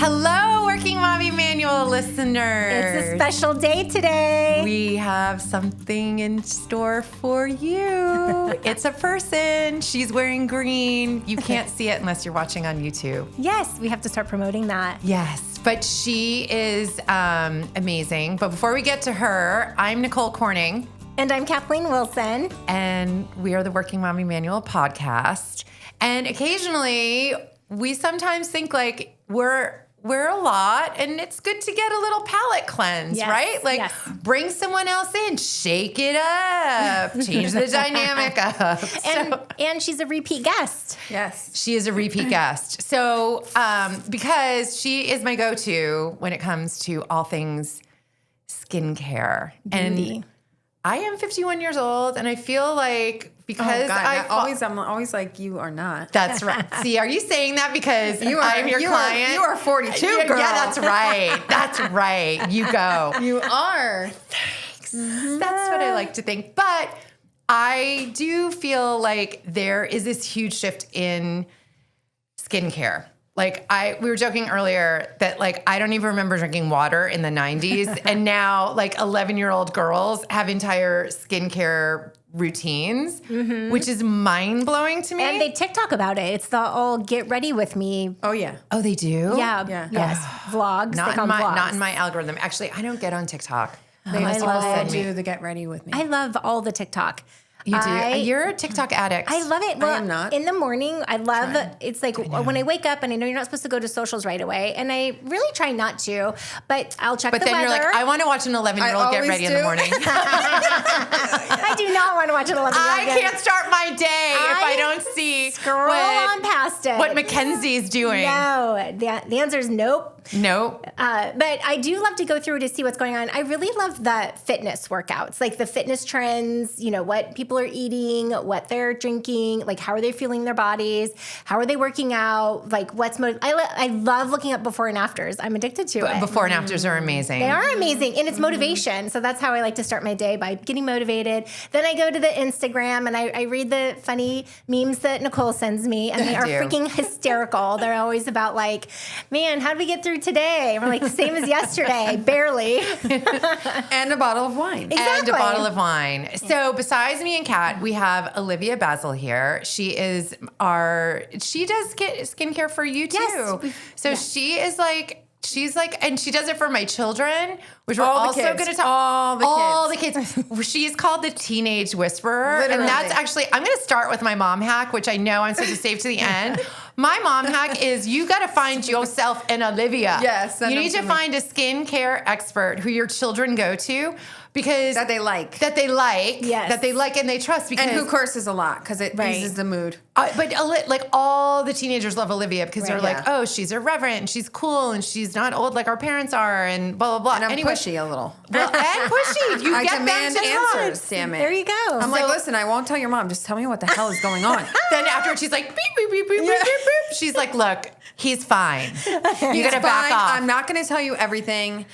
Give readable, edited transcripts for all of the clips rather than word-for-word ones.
Hello, Working Mommy Manual listeners. It's a special day today. We have something in store for you. It's a person. She's wearing green. You can't see it unless you're watching on YouTube. Yes, we have to start promoting that. Yes, but she is amazing. But before we get to her, I'm Nicole Corning. And I'm Kathleen Wilson. And we are the Working Mommy Manual podcast. And occasionally, we sometimes think like we're a lot, and it's good to get a little palate cleanse, yes, right? Like bring someone else in, shake it up, change the dynamic up. And she's a repeat guest. Yes. She is a repeat guest. So because she is my go-to when it comes to all things skincare. Beauty. And I am 51 years old, and I feel like because I'm always like, you are not. That's right. See, are you saying that because I'm your client? You are 42, girl. Yeah, that's right. That's right. You go. You are. Thanks. That's what I like to think. But I do feel like there is this huge shift in skincare. Like we were joking earlier that like I don't even remember drinking water in the 90s, and now like 11-year-old girls have entire skincare routines, which is mind blowing to me. And they TikTok about it. It's the all get ready with me. Oh, yeah. Oh, they do? Yeah. Yes. Vlogs. Not they call in them vlogs. not in my algorithm. Actually, I don't get on TikTok. I love do the get ready with me. I love all the TikTok. You do? You're a TikTok addict. I love it. Well, I am not. In the morning, I love it's like when I wake up and I know you're not supposed to go to socials right away, and I really try not to, but I'll check the weather. But then you're like, I want to watch an 11-year-old get ready in the morning. I do not want to watch an 11-year-old. I can't start my day if I don't see scroll on past it. what Mackenzie's doing. No, the answer is nope. Nope. But I do love to go through to see what's going on. I really love the fitness workouts, like the fitness trends, you know, what people are eating, what they're drinking, like how are they feeling their bodies, how are they working out, like what's I love looking up before and afters. I'm addicted to it. Before and afters are amazing. They are amazing, and it's motivation. So that's how I like to start my day, by getting motivated. Then I go to the Instagram and I read the funny memes that Nicole sends me, and they are freaking hysterical. They're always about like, man, how did we get through today? And we're like, the same as yesterday, barely. And a bottle of wine. Exactly. And a bottle of wine. So besides me and Kat, we have Olivia Basel here. She does skincare for you too. Yes. So she's like, and she does it for my children, which we're All the also kids. going to talk. All the kids. She's called the Teenage Whisperer. Literally. And that's actually, I'm going to start with my mom hack, which I know I'm supposed to save to the end. My mom hack is you got to find yourself an Olivia. Yes. You need to find a skincare expert who your children go to because That they like. Yes. that they like and they trust. Because And who curses a lot because it eases the mood. but like all the teenagers love Olivia because they're like, oh, she's irreverent and she's cool and she's not old like our parents are and blah blah blah. And I'm pushy a little. Well, and pushy. You I get demand them to talk. answers, damn it. There you go. I'm like, listen, I won't tell your mom. Just tell me what the hell is going on. Then afterwards, she's like, beep, beep, beep, beep, beep, beep, beep. She's like, look, he's fine. You got to back off. I'm not going to tell you everything,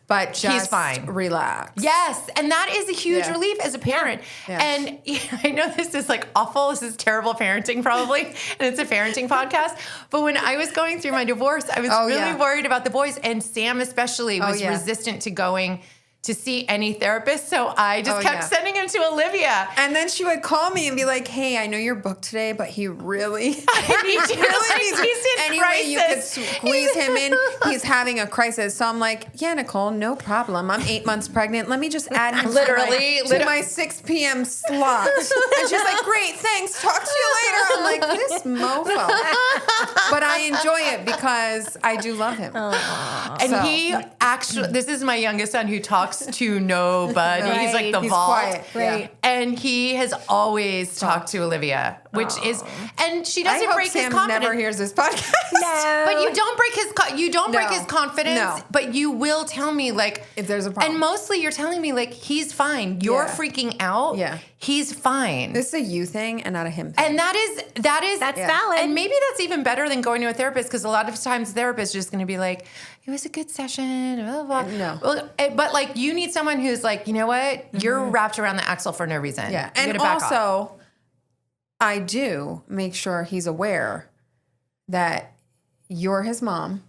but just He's fine. Relax. Yes, and that is a huge relief as a parent. Yeah. And I know this is like awful. This is terrible parenting probably, and it's a parenting podcast. But when I was going through my divorce, I was really worried about the boys, and Sam especially was resistant to going to see any therapist. So I just kept sending him to Olivia. And then she would call me and be like, hey, I know you're booked today, but he really, I need you. really He's in any crisis. way you could squeeze him in. He's having a crisis. So I'm like, yeah, Nicole, no problem. I'm 8 months pregnant. Let me just add him to my 6 p.m. slot. And she's like, great, thanks. Talk to you later. I'm like, this mofo. But I enjoy it because I do love him. And he actually, this is my youngest son who talks to nobody. Right. He's like the He's vault. quiet. Right. And he has always talked to Olivia, which is, and she doesn't I hope break Sam his confidence. never hears this podcast. No. But you don't break his confidence. No. But you will tell me like If there's a problem. And mostly you're telling me like he's fine. You're freaking out. Yeah. He's fine. This is a you thing and not a him thing. And that's valid. And maybe that's even better than going to a therapist because a lot of times the therapist is just going to be like, it was a good session, blah, blah, blah. No. Well, but like you need someone who's like, you know what? You're wrapped around the axle for no reason. Yeah. You And gotta back off. also, I do make sure he's aware that you're his mom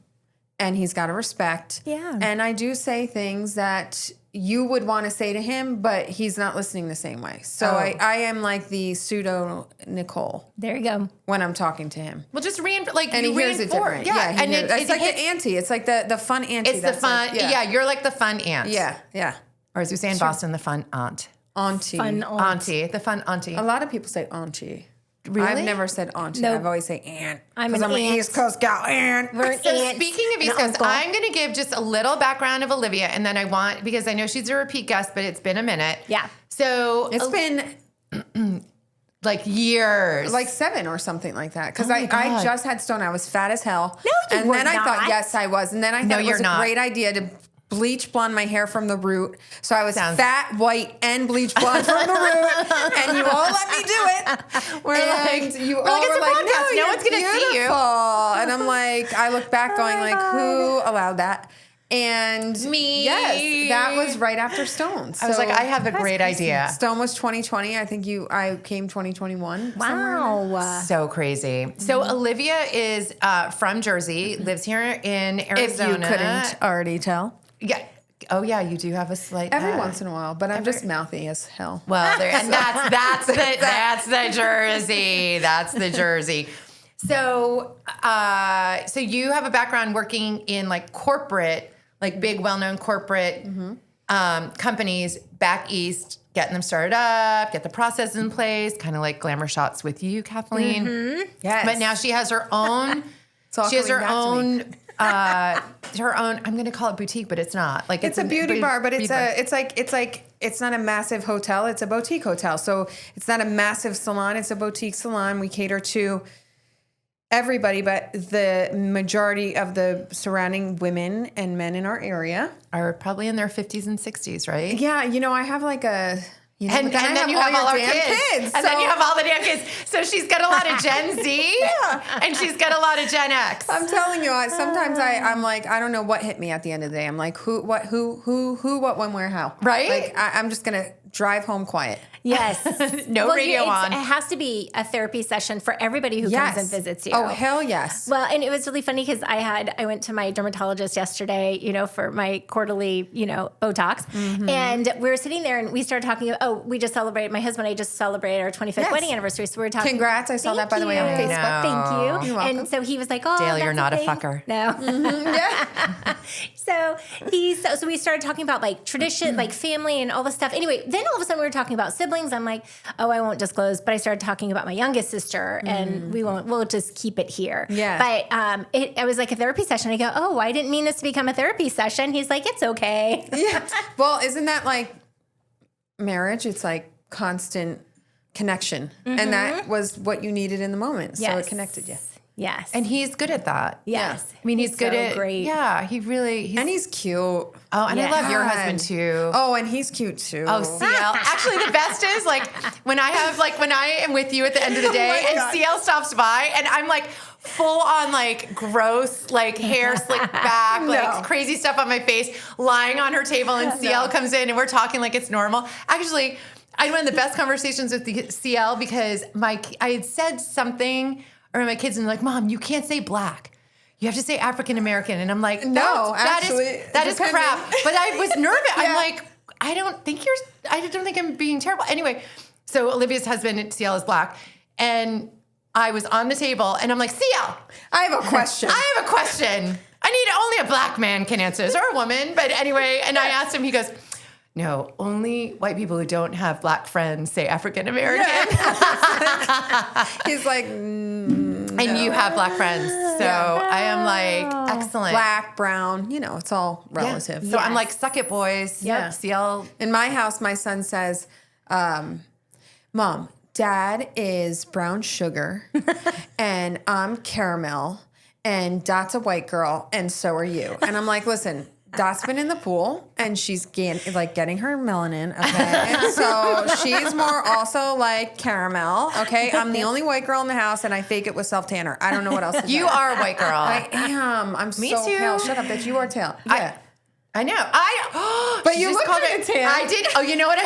and he's got to respect. Yeah. And I do say things that you would want to say to him, but he's not listening the same way. So I am like the pseudo Nicole There you go. when I'm talking to him. Well, just like And he hears it different. Yeah, and it's like the auntie. It's like the fun auntie. It's the fun. You're like the fun aunt. Yeah. Or as we say in Boston, the fun aunt. Auntie. Fun aunt. Auntie, the fun auntie. A lot of people say auntie. Really? I've never said auntie. Nope. I've always say aunt. I'm an an aunt. East Coast gal. Aunt. We're an So aunt, speaking of East an Coast, uncle. I'm going to give just a little background of Olivia, and then because I know she's a repeat guest, but it's been a minute. Yeah. So It's been like years. like 7 or something like that. Because Oh my I God. just had stone. I was fat as hell. No, you and were then I thought, not. yes, I was. And then I No, thought it you're was a not. great idea to bleach blonde my hair from the root. So I was fat, white, and bleach blonde from the root. And you all let me do it. We're like, It's a podcast. no No one's one's gonna see you. And I'm like, I look back going like, who allowed that? And Me. Yes, that was right after Stone. I was So like, I have a great idea. Stone was 2020. I think I came 2021. somewhere in there. Wow. So crazy. So Olivia is from Jersey, lives here in Arizona. If you couldn't already tell. Yeah. Oh yeah, you do have a slight Every once in a while, but I'm just mouthy as hell. Well, and that's the Jersey. That's the Jersey. So so you have a background working in like corporate, like big, well-known corporate companies back east, getting them started up, get the process in place, kind of like glamour shots with you, Kathleen. Yes. But now she has her own. all She has her coming back to me. own. Her own. I'm going to call it boutique, but it's not. Like It's a beauty bar, but beauty bar. it's not a massive hotel. It's a boutique hotel. So it's not a massive salon. It's a boutique salon. We cater to everybody, but the majority of the surrounding women and men in our area are probably in their 50s and 60s, right? Yeah, I have like a. And then you have all our kids. And then you have all the damn kids. So she's got a lot of Gen Z. And she's got a lot of Gen X. I'm telling you, sometimes I'm like, I don't know what hit me at the end of the day. I'm like, who, what, when, where, how. Right? Like, I'm just going to drive home quiet. Yes. No radio on. It has to be a therapy session for everybody who comes and visits you. Oh, hell yes. Well, and it was really funny because I went to my dermatologist yesterday, for my quarterly, Botox. And we were sitting there and we started talking, we just celebrated, my husband and I just celebrated our 25th wedding anniversary. So we were talking. Congrats. I saw that, by the way, on Thank you. Facebook. Thank you. You're welcome. And so he was like, oh, Dale, that's you're not a thing. fucker. No. Yeah. So we started talking about like tradition, like family and all this stuff. Anyway, then all of a sudden we were talking about siblings. I'm like, I won't disclose, but I started talking about my youngest sister and we'll just keep it here. Yeah. But it was like a therapy session. I go, I didn't mean this to become a therapy session. He's like, it's okay. Yeah. Well, isn't that like marriage? It's like constant connection. And that was what you needed in the moment. So it connected you. Yes. And he's good at that. yes. I mean, he's good so at. great. Yeah, he really. And he's cute. Oh, and I love your husband too. Oh, and he's cute too. Oh, CL. Actually, the best is like when I am with you at the end of the day and CL stops by and I'm like full on like gross, like hair slicked back, like crazy stuff on my face, lying on her table and CL comes in and we're talking like it's normal. Actually, I had one of the best conversations with the CL because I had said something around my kids and they're like, Mom, you can't say black. You have to say African American. And I'm like, No, that is depending. crap. But I was nervous. I'm like, I don't think I'm being terrible. Anyway, so Olivia's husband, CL, is black. And I was on the table and I'm like, CL, I have a question. I need only a black man can answer this, or a woman. But anyway, and I asked him, he goes, no, only white people who don't have black friends say African American. He's like, And you have black friends. So I am like, excellent. black, brown, it's all relative. So I'm like, suck it, boys. Yeah. Yep, CL. In my house, my son says, Mom, Dad is brown sugar and I'm caramel and Dot's a white girl and so are you. And I'm like, listen, Dot's been in the pool and she's getting her melanin, okay? And so she's more also like caramel, okay? I'm the only white girl in the house and I fake it with self-tanner. I don't know what else to You say. are a white girl. I am. I'm Me so too. pale. Shut up, that you are pale. Yeah. I know. But She you just look called kinda it tan. I did. Oh, you know what?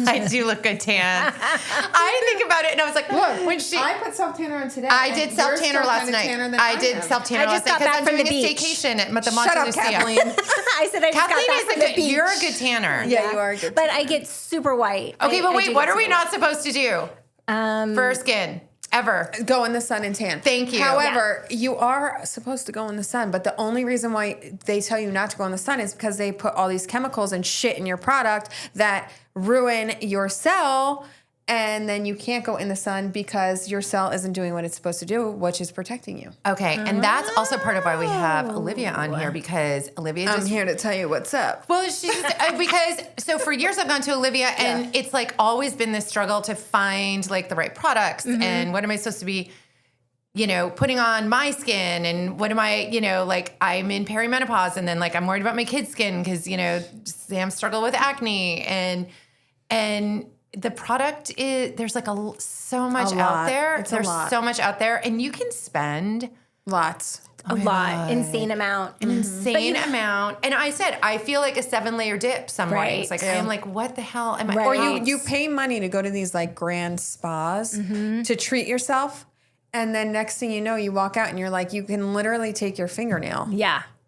I do look good tan. I think about it and I was like, Look, when she. I put self-tanner on today. I did self-tanner last night. I did self-tanner last night because I'm doing a staycation at the Monte Shut up, Lucia. Kathleen. I said I just got Kathleen back is from a the good, beach. you're a good tanner. Yeah, you are good. But I get super white. Okay, but I wait, do what get are we super not supposed to do for skin? Ever. Go in the sun and tan. Thank you. However, you are supposed to go in the sun, but the only reason why they tell you not to go in the sun is because they put all these chemicals and shit in your product that ruin your cell, and then you can't go in the sun because your cell isn't doing what it's supposed to do, which is protecting you. Okay, and that's also part of why we have Olivia on here, because Olivia just... I'm here to tell you what's up. Well, she's because so for years I've gone to Olivia and it's like always been this struggle to find like the right products and what am I supposed to be, putting on my skin, and what am I, like I'm in perimenopause and then like I'm worried about my kids' skin because Sam struggled with acne and the product is there's like so much out there. There's so much out there, and you can spend lots. a lot, insane amount, insane amount. And I said, I feel like a 7-layer dip some mornings. Like I'm like, what the hell am I? Right. Or you pay money to go to these like grand spas to treat yourself, and then next thing you know, you walk out and you're like, you can literally take your fingernail,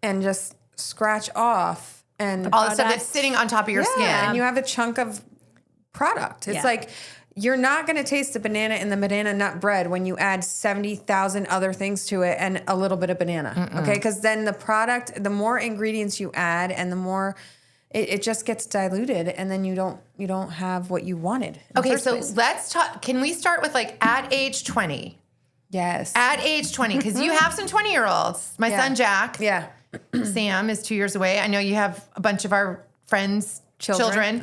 and just scratch off and all the stuff that's sitting on top of your skin, and you have a chunk of product. It's like you're not going to taste the banana in the banana nut bread when you add 70,000 other things to it and a little bit of banana. Okay, because then the product, the more ingredients you add, and the more it just gets diluted, and then you don't have what you wanted. Okay, so let's talk. Can we start with like at age 20? Yes, at age 20, because you have some 20-year-olds. My son Jack, Sam is 2 years away. I know you have a bunch of our friends' children.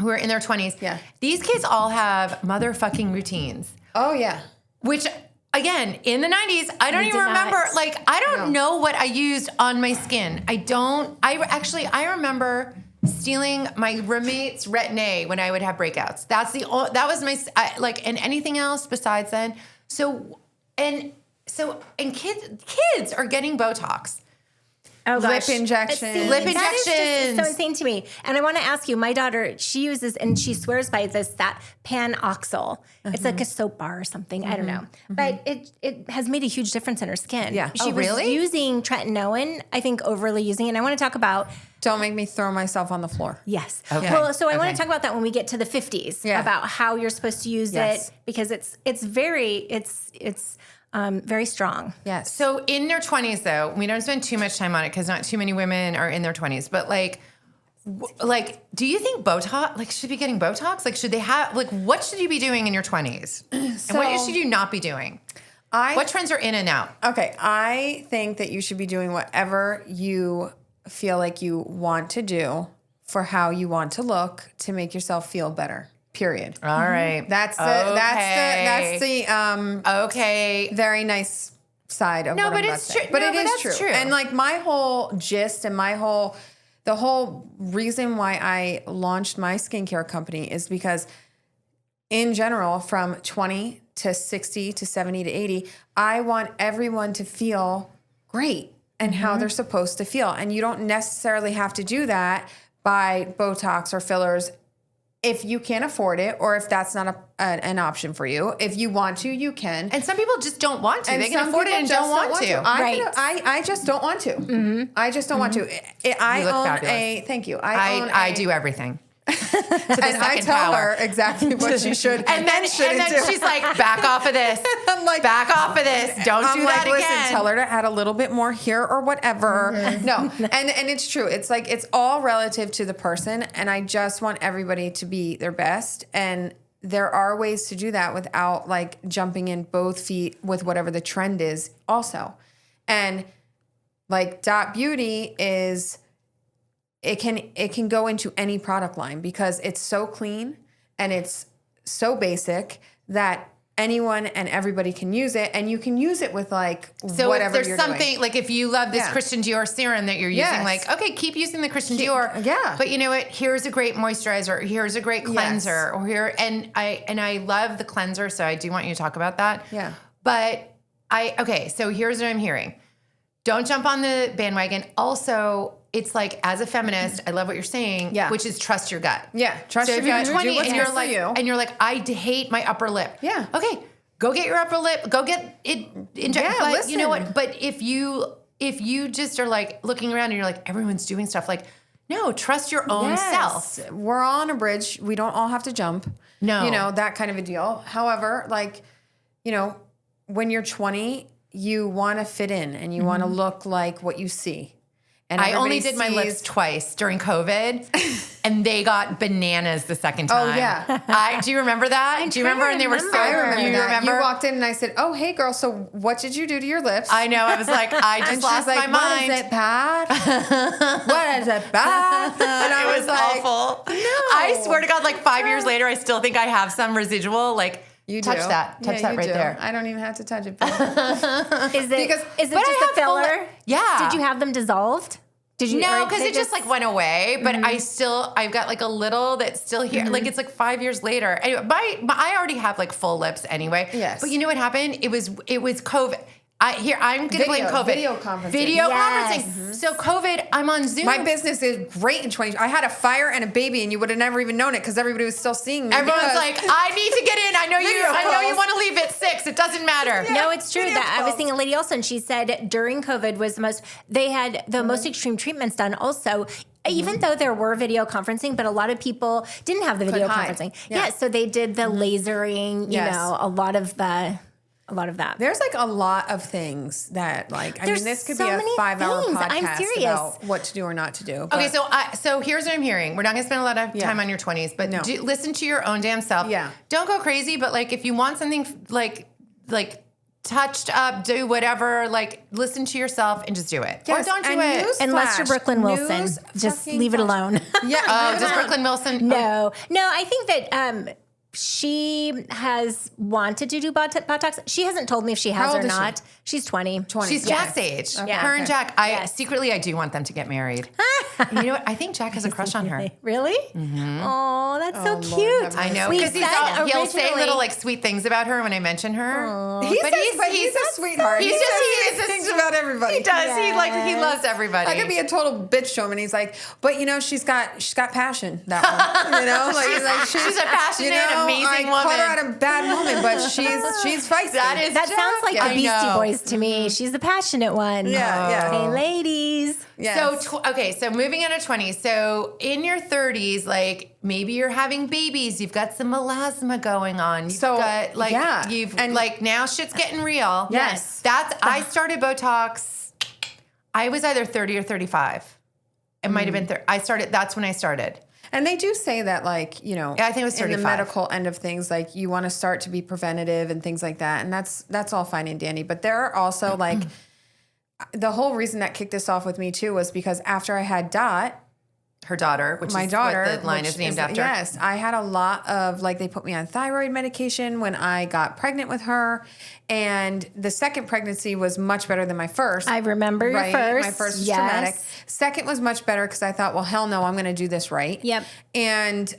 Who are in their 20s. Yeah. These kids all have motherfucking routines. Oh, yeah. Which, again, in the 90s, I don't even remember. Like, I don't know what I used on my skin. I remember stealing my roommate's Retin-A when I would have breakouts. That was my, and anything else besides then. And kids are getting Botox. Oh gosh. Lip injections. Lip That is injections. just so insane to me. And I want to ask you, my daughter, she uses, and she swears by that Panoxyl. It's like a soap bar or something. I don't know. But it has made a huge difference in her skin. Yeah. She was using tretinoin, I think overly using it. And I want to talk about... Don't make me throw myself on the floor. Yes. Okay. Well, so I want to talk about that when we get to the 50s, about how you're supposed to use it, because it's very strong. Yes. So in their 20s, though, we don't spend too much time on it because not too many women are in their 20s. But do you think Botox, should be getting Botox? Should they have, what should you be doing in your 20s? And what should you not be doing? What trends are in and out? Okay. I think that you should be doing whatever you feel like you want to do for how you want to look to make yourself feel better. Period. All right. That's the okay. very nice side of what I'm about to say. But it is true. And my whole gist and the whole reason why I launched my skincare company is because in general, from 20 to 60 to 70 to 80, I want everyone to feel great and how they're supposed to feel. And you don't necessarily have to do that by Botox or fillers if you can't afford it, or if that's not an option for you. If you want to, you can. And some people just don't want to. And they can afford it and don't want to. I just don't want to. I just don't want to. I look own fabulous. Thank you. I do everything. And I tell her exactly what she should and then she's like, back off of this. I'm like, back off of this. Don't do that listen, again. Tell her to add a little bit more here or whatever. No. And it's true. It's it's all relative to the person. And I just want everybody to be their best. And there are ways to do that without jumping in both feet with whatever the trend is also. And Dot Beauty is... It can go into any product line because it's so clean and it's so basic that anyone and everybody can use it, and you can use it with whatever if there's something doing. If you love this Christian Dior serum that you're using, okay, keep using the Christian Dior. Yeah. But you know what? Here's a great moisturizer. Here's a great cleanser. Or I love the cleanser, so I do want you to talk about that. Yeah. But so here's what I'm hearing. don't jump on the bandwagon. Also, it's like, as a feminist, I love what you're saying, which is trust your gut. Yeah, trust your gut. If you're 20 and you're like, I hate my upper lip. Yeah. Okay, go get your upper lip. Go get it injected. Yeah, but listen. you know what? But if you just are like looking around and you're like, everyone's doing stuff, like, no, trust your own self. We're all on a bridge. We don't all have to jump. No. You know, that kind of a deal. However, like, you know, when you're 20, you want to fit in and you want to look like what you see. And I only did my lips twice during COVID, and they got bananas the second time. Oh, yeah. Do you remember that? Do you remember? And they were so. I remember you that. remember? You walked in and I said, "Oh, hey, girl. So what did you do to your lips?" I know. I was like, I just lost my mind. What is it bad? What is it bad? And I was like, awful. No. I swear to God, like 5 years later, I still think I have some residual. Like, you touch do. that. Touch that right there. I don't even have to touch it. Is it just a filler? Yeah. Did you have them dissolved? Did you? No, because it just like went away. But I've got like a little that's still here. Like it's like 5 years later. Anyway, I already have like full lips anyway. Yes. But you know what happened? It was COVID. I'm going to blame COVID. Video conferencing. Video Yes. conferencing. So COVID, I'm on Zoom. My business is great in 20. I had a fire and a baby, and you would have never even known it because everybody was still seeing me. Everyone's like, I need to get in. I know you want to leave at 6. It doesn't matter. No, it's true. That I was seeing a lady also, and she said during COVID was they had the most extreme treatments done also. Even though there were video conferencing, but a lot of people didn't have the video conferencing. Yeah, so they did the lasering, you know, a lot of that. There's like a lot of things that like, I mean, this could so be a many 5-hour things. podcast I'm serious. about what to do or not to do. Okay, so here's what I'm hearing. We're not going to spend a lot of time on your 20s, but listen to your own damn self. Yeah. Don't go crazy, but like if you want something like touched up, do whatever, like listen to yourself and just do it. Yes, or don't do and it. Unless you're Brooklyn Wilson. Just leave it alone. Yeah. Just Brooklyn Wilson. No, I think that she has wanted to do Botox. She hasn't told me if she has How or old is she? not. She's 20. She's Jack's age. Yeah. Her and Jack. Secretly, I do want them to get married. You know what? I think Jack has a crush on her. Really? Mm-hmm. Oh, that's so cute. I know. We Because he'll say originally- little like sweet things about her when I mention her. He's a sweetheart. He's He just says he is things about everybody. He does. He loves everybody. I could be a total bitch to him, and he's like, but you know, she's got passion. That one, you know, like she's a passionate, amazing I woman. caught her at a bad moment, but she's feisty. That sounds like the Beastie know. Boys to me. She's the passionate one. Yeah. Hey, ladies. Yes. So, so moving into 20s. So in your 30s, like maybe you're having babies. You've got some melasma going on. You've got like now shit's getting real. Yes. I started Botox. I was either 30 or 35. It might have been 30. That's when I started. And they do say that, like, you know, I think it was 35. in the medical end of things, like you want to start to be preventative and things like that. And that's all fine and dandy. But there are also like the whole reason that kicked this off with me too was because after I had Dot, her daughter, which my is daughter, what the line is named after. Yes, I had a lot of like they put me on thyroid medication when I got pregnant with her, and the second pregnancy was much better than my first. I remember your first. My first was traumatic. Second was much better because I thought, well, hell no, I'm going to do this right. Yep. And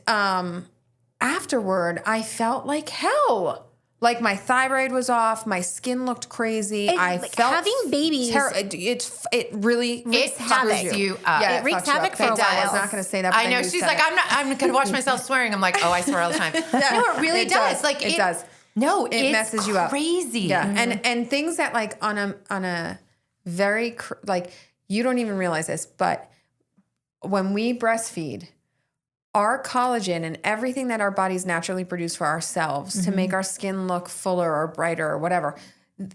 afterward, I felt like hell. Like my thyroid was off, my skin looked crazy. I felt having babies. It really fucks you up. Yeah, it wreaks fucks you havoc up. for a I while. was not going to say that. But I know. She's like, I'm going to watch myself swearing. I'm like, oh, I swear all the time. No, it really does. Like it does. No, it messes you up. Crazy. Yeah, and things that like on a very like you don't even realize this, but when we breastfeed, our collagen and everything that our bodies naturally produce for ourselves to make our skin look fuller or brighter or whatever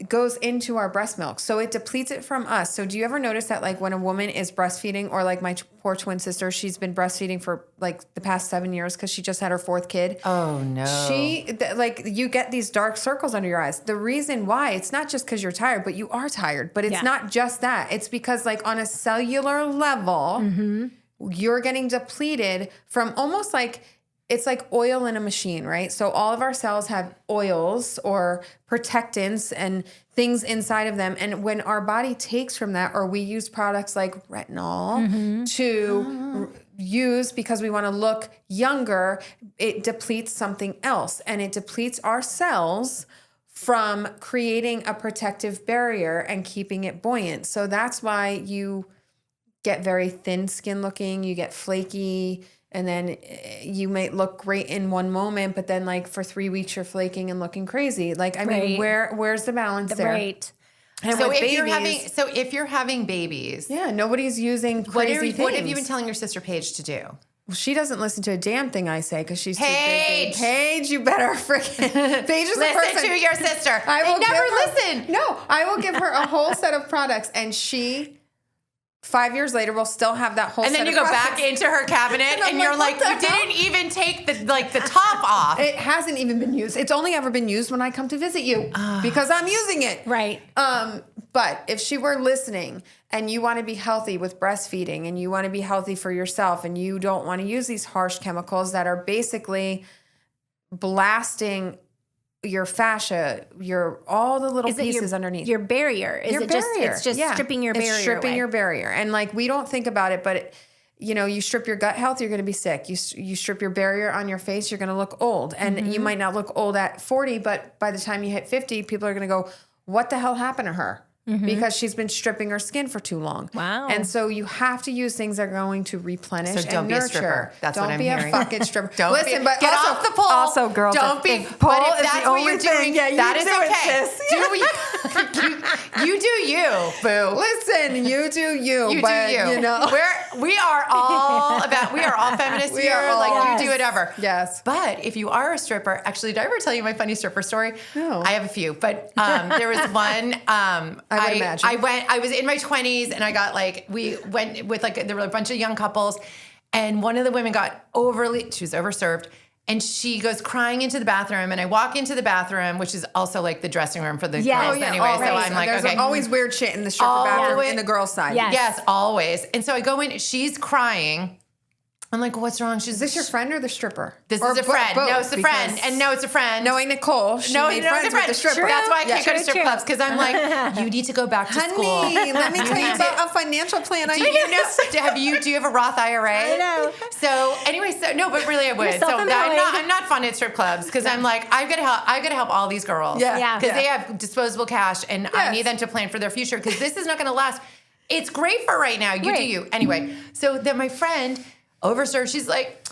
goes into our breast milk. So it depletes it from us. So do you ever notice that like when a woman is breastfeeding, or like my poor twin sister, she's been breastfeeding for like the past 7 years because she just had her 4th kid. Oh no. Like you get these dark circles under your eyes. The reason why, it's not just because you're tired, but you are tired. But it's not just that. It's because like on a cellular level, you're getting depleted from almost like, it's like oil in a machine, right? So all of our cells have oils or protectants and things inside of them. And when our body takes from that, or we use products like retinol to use because we want to look younger, it depletes something else. And it depletes our cells from creating a protective barrier and keeping it buoyant. So that's why you get very thin skin looking, you get flaky, and then you might look great in one moment, but then like for 3 weeks you're flaking and looking crazy. Like, I mean, where's the balance there? Right. And So with if you're having babies, yeah, nobody's using crazy things. What have you been telling your sister Paige to do? Well, she doesn't listen to a damn thing I say because she's Paige! too busy. Paige, you better freaking Paige is the person. Listen to your sister. I will never give listen. No, I will give her a whole set of products, and she 5 years later will still have that whole. And then set you of go products. back into her cabinet, I'm and you're like, like, what you the hell? didn't even take the top off. It hasn't even been used. It's only ever been used when I come to visit you because I'm using it. Right. But if she were listening and you want to be healthy with breastfeeding and you want to be healthy for yourself and you don't want to use these harsh chemicals that are basically blasting your fascia, all the little pieces underneath. Your barrier. Is Your it barrier. It's just stripping your barrier It's stripping away. your barrier. And like, we don't think about it, but you strip your gut health, you're going to be sick. You strip your barrier on your face, you're going to look old. And you might not look old at 40, but by the time you hit 50, people are going to go, what the hell happened to her? Because she's been stripping her skin for too long. Wow. And so you have to use things that are going to replenish So don't and be a nurture. stripper. That's don't what I'm be hearing. a fucking stripper. Don't Listen, but get also, off the pole. Also, girls, don't be. if pole But if is that's the what you're only thing, doing, yeah, you that is do it, okay. sis. You do you, boo. Listen, you do you. You but, do you. You know. We are all feminists We here. are all- Like, you do whatever. Yes. But if you are a stripper, actually, did I ever tell you my funny stripper story? No. I have a few, but there was one. I would imagine. I was in my 20s and I got we went with there were a bunch of young couples, and one of the women she was overserved. And she goes crying into the bathroom, and I walk into the bathroom, which is also like the dressing room for the girls anyway. Always. So I'm like, There's okay. always weird shit in the stripper bathroom Always. in the girls' side. Yes. Yes, always. And so I go in, she's crying. I'm like, what's wrong? She's Is this your friend or the stripper? This Or is a friend. both, No, it's a friend. because And no, it's a friend. Knowing Nicole, she made friends with the stripper. That's why I can't go to True, strip true. clubs, because I'm like, you need to go back to school. Honey, let me tell you about a financial plan I Do you know? Do you have a Roth IRA? I know. So anyway, no, but really, I would. You're So self-employed. I'm not fun at strip clubs because I'm like, I've got to help all these girls. Yeah. Because they have disposable cash, and I need them to plan for their future because this is not going to last. It's great for right now. You do Right. you. Anyway, so then my friend overserved. She's like,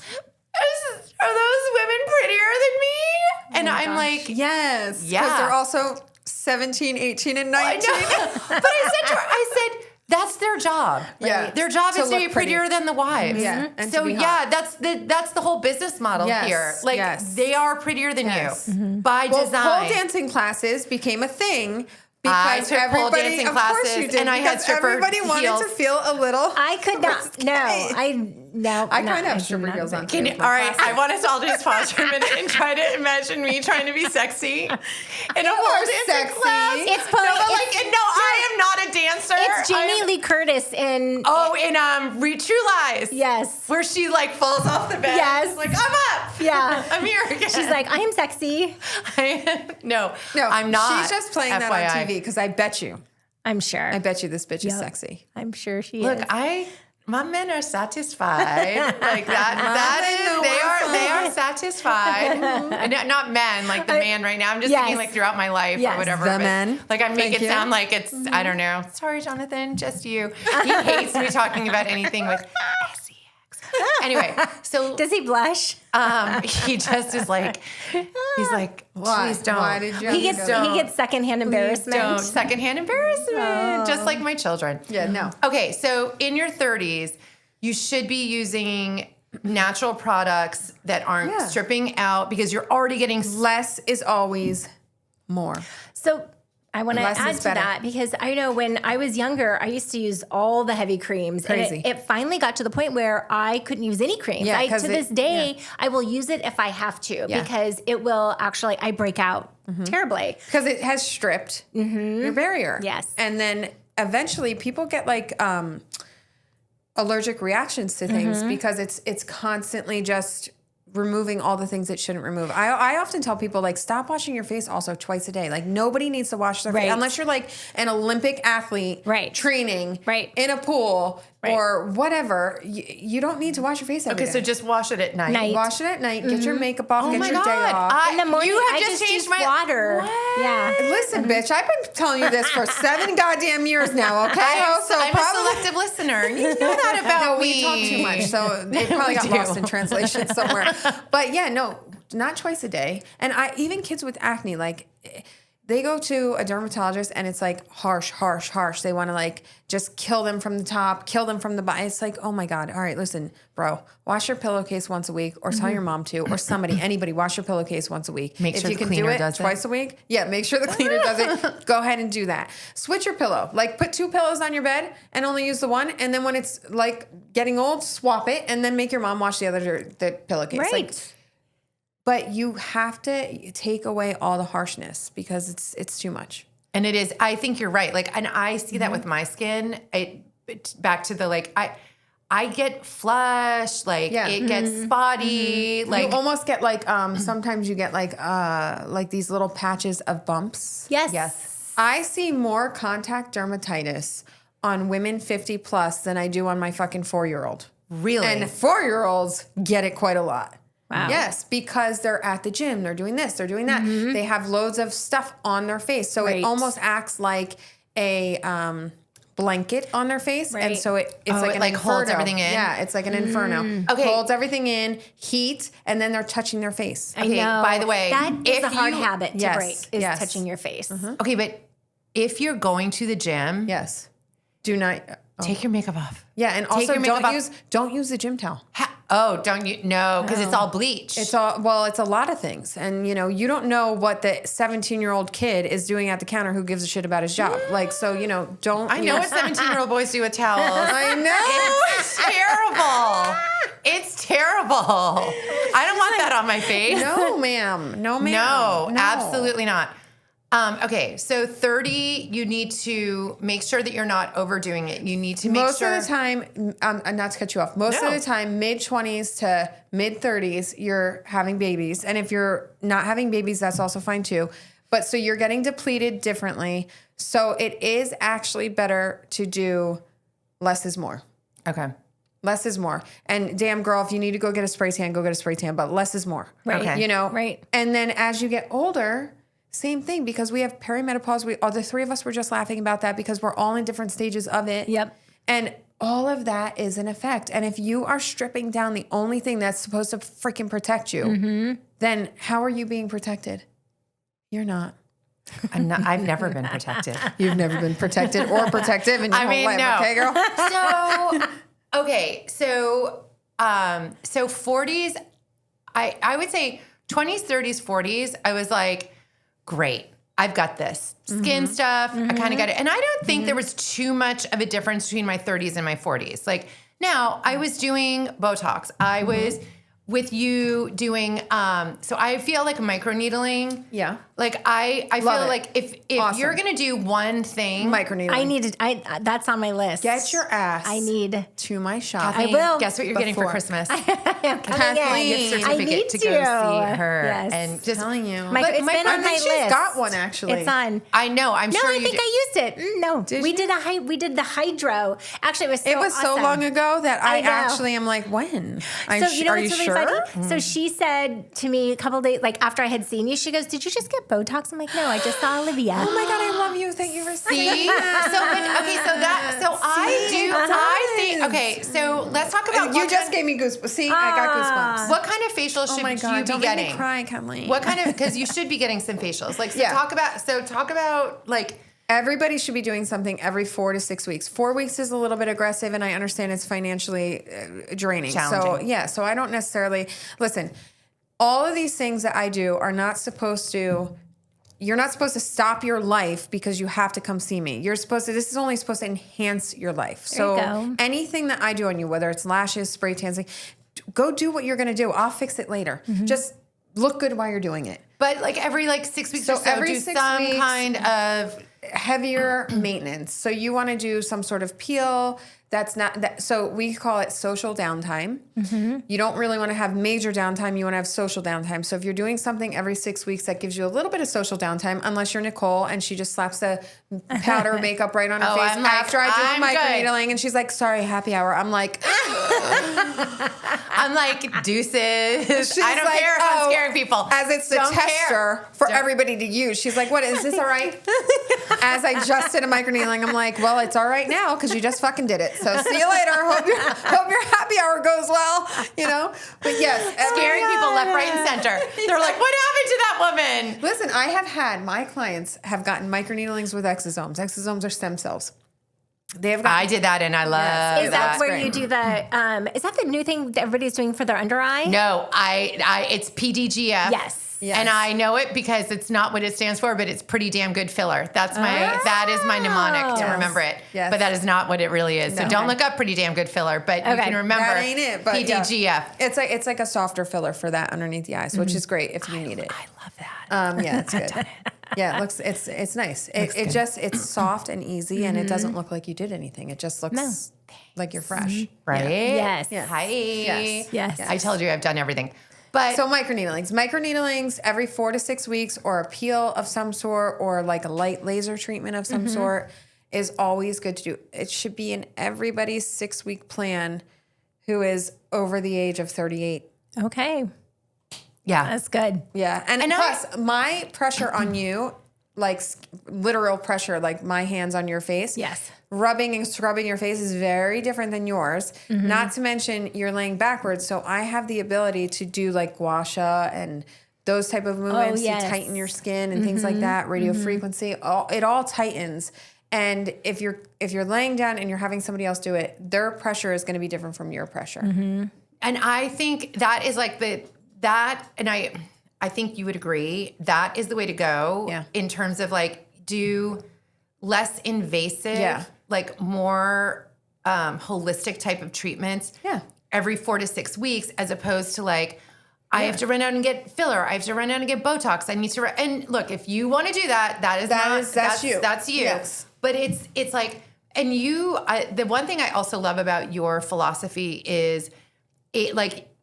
are those women prettier than me? And I'm like, Yes. Yeah. Because they're also 17, 18, and 19. I know. But I said to her, I said, that's their job. Yeah. Their job To is to be look pretty. prettier than the wives. Yeah, and So to be hot. that's the whole business model Yes, here. Like yes. they are prettier than Yes. you by Well, design. pole dancing classes became a thing I because took pole everybody, dancing of course classes, you did, and I had because stripper everybody wanted heels. to feel a little. I could not. No, I kind of have stripper heels on. Can you, all right, I want us all to just pause for a minute and try to imagine me trying to be sexy in a pole dancing sexy. class. It's no, probably- but like, no, I am not a dancer. It's I Jamie am- Lee Curtis in. in Read True Lies. Yes. Where she like falls off the bed. Yes. Like, I'm up. Yeah. I'm here again. She's like, I am sexy. no, No, I'm not. She's just playing that FYI. on TV because I bet you this bitch is sexy. I'm sure she Look, is. my men are satisfied. Like that. They are satisfied. And not men, like the man right now. I'm just Yes. thinking like throughout my life Yes. or whatever. The but, men. Like I make Thank it you. sound like it's I don't know. Sorry, Jonathan, just you. He hates me talking about anything with sex. Anyway, so Does he blush? he just is like he's like, Why? please don't. Why did you? He gets secondhand embarrassment. Don't. Secondhand embarrassment, just like my children. Yeah, no. Okay, so in your 30s, you should be using natural products that aren't Yeah. stripping out because you're already getting Less is always more. So I want to Less add is to better. that because I know when I was younger, I used to use all the heavy creams. Crazy. And it finally got to the point where I couldn't use any creams. Yeah, To 'cause this day, I will use it if I have to because it will actually, I break out terribly. Because it has stripped your barrier. Yes. And then eventually people get like allergic reactions to things because it's constantly just removing all the things it shouldn't remove. I often tell people, like, stop washing your face also twice a day. Like, nobody needs to wash their face unless you're like an Olympic athlete training in a pool or whatever. You don't need to wash your face every day. So just wash it at night. Wash it at night. Get your makeup off. Get your day off. In the morning, you have I just changed my water. What? Yeah. Listen, bitch, I've been telling you this for 7 goddamn years now, okay? I'm a selective listener. You know that about me. We talk too much, so it probably got lost in translation somewhere. But yeah, no, not twice a day. And even kids with acne, like, they go to a dermatologist and it's like harsh. They want to like just kill them from the top, kill them from the bottom. It's like, oh my God. All right, listen, bro, wash your pillowcase once a week, or tell your mom to, or anybody, wash your pillowcase once a week. Make sure the cleaner does it twice a week. Yeah, make sure the cleaner does it. Go ahead and do that. Switch your pillow. Like, put 2 pillows on your bed and only use the one. And then when it's like getting old, swap it, and then make your mom wash the pillowcase. Right. Like, but you have to take away all the harshness because it's too much. And it is. I think you're right. Like, and I see that with my skin. Back to the like, I get flushed. Like it gets spotty. Like you almost get like sometimes you get like these little patches of bumps. Yes. I see more contact dermatitis on women 50 plus than I do on my fucking 4-year-old. Really? And 4-year-olds get it quite a lot. Wow. Yes, because they're at the gym, they're doing this, they're doing that. They have loads of stuff on their face. So it almost acts like a blanket on their face. Right. And so it's like an inferno. Holds everything in? Yeah, it's like an inferno. Okay. Holds everything in, heat, and then they're touching their face. I know. by the way, that is if a hard you- habit to Yes, break, is yes. touching your face. Okay, but if you're going to the gym, Yes. Do not... take your makeup off. Yeah, and also your makeup don't use the gym towel. Don't you? No, because it's all bleach. It's a lot of things. And, you don't know what the 17-year-old kid is doing at the counter who gives a shit about his job. Like, so, don't... I know what 17-year-old boys do with towels. I know. It's terrible. I don't want that on my face. No, ma'am. No, ma'am. No, absolutely not. Okay, so 30, you need to make sure that you're not overdoing it. You need to make Most sure. of the time, not to cut you off, most of the time, mid-20s to mid-30s, you're having babies. And if you're not having babies, that's also fine too. But so you're getting depleted differently. So it is actually better to do less is more. Okay. Less is more. And damn girl, if you need to go get a spray tan, go get a spray tan, but less is more. Right. Okay. Right. And then as you get older, same thing, because we have perimenopause. The 3 of us were just laughing about that because we're all in different stages of it. Yep. And all of that is an effect. And if you are stripping down the only thing that's supposed to freaking protect you, then how are you being protected? You're not. I've never been protected. You've never been protected or protective in your whole life, no. okay, girl? So 40s, I would say 20s, 30s, 40s, I was like, great. I've got this skin stuff. I kind of got it. And I don't think there was too much of a difference between my 30s and my 40s. Like now I was doing Botox. I was with you doing, so I feel like microneedling. Yeah. Like I feel Love it. like if Awesome. you're going to do one thing. Microneedling. That's on my list. Get your ass to my shop. Kathleen, will. Guess what you're getting for Christmas? Kathleen. Gift I need certificate to go see her. Yes. And just telling you. It's been on my list. She's got one, actually. It's on. I know. I'm No, sure I you think do. I used it. No, we did the hydro. Actually, it was so It was so awesome. long ago that I know. actually am like, when? So you know are what's you really sure? funny? So she said to me a couple days, like after I had seen you, she goes, "Did you just get Botox?" I'm like, "No, I just saw Olivia." Oh my God, I love you. Thank you for saying See? that. I think, okay, so let's talk about You just gave me goosebumps. See, I got goosebumps. what kind of facial should Oh my God, you be don't getting? make me cry, Kathleen. What kind of, because you should be getting some facials. Like, Yeah. talk about like, Everybody should be doing something every 4 to 6 weeks. 4 weeks is a little bit aggressive, and I understand it's financially draining. Challenging. So I don't necessarily listen. All of these things that I do are not supposed to. You're not supposed to stop your life because you have to come see me. This is only supposed to enhance your life. So you go. anything that I do on you, whether it's lashes, spray tans, go do what you're going to do. I'll fix it later. Just look good while you're doing it. but like every 6 weeks So or so, every do 6 some weeks- kind of, Heavier maintenance. So you want to do some sort of peel That's not that. So we call it social downtime. You don't really want to have major downtime. You want to have social downtime. So if you're doing something every 6 weeks, that gives you a little bit of social downtime, unless you're Nicole and she just slaps the powder or makeup right on her face I'm like, after I do the I'm microneedling, and she's like, "Sorry, happy hour." I'm like, I'm like, deuces. I don't like, care if I'm scaring people. As it's the Don't tester for everybody to use. She's like, "What is this? All right?" As I just did a microneedling, I'm like, "Well, it's all right now because you just fucking did it. So see you later. Hope your happy hour goes well." But yes, Scaring people left, right, and center. They're like, what happened to that woman? Listen, I have had my clients have gotten microneedlings with exosomes. Exosomes are stem cells. They have gotten, I did that and I love Is that where great. you do the? Is that the new thing that everybody's doing for their under eye? No, it's PDGF. Yes. And I know it because it's not what it stands for, but it's pretty damn good filler. That is my mnemonic to remember it. Yes. But that is not what it really is. So don't look up pretty damn good filler, but you can remember that ain't it. But PDGF. yeah. It's like a softer filler for that underneath the eyes, which is great if you need it. I love that. Yeah, it's good. Yeah, it looks it's nice. It's soft and easy, and it doesn't look like you did anything. It just looks like you're fresh. Right? Yes. Hi. Yes. I told you I've done everything. But So microneedlings every 4 to 6 weeks, or a peel of some sort, or like a light laser treatment of some sort, is always good to do. It should be in everybody's 6-week plan who is over the age of 38. Okay. yeah. That's good. Yeah, and And plus my pressure on you, like literal pressure, like my hands on your face. Yes. Rubbing and scrubbing your face is very different than yours. Not to mention you're laying backwards, so I have the ability to do like gua sha and those type of movements yes. to tighten your skin and things like that. Radio frequency, it all tightens. And if you're laying down and you're having somebody else do it, their pressure is going to be different from your pressure. And I think that is like and I think you would agree, that is the way to go in terms of like do less invasive, like more holistic type of treatments every 4 to 6 weeks, as opposed to like, I have to run out and get filler. I have to run out and get Botox. I need to, and look, if you want to do that, that's you. That's you. Yes. But it's like, and the one thing I also love about your philosophy is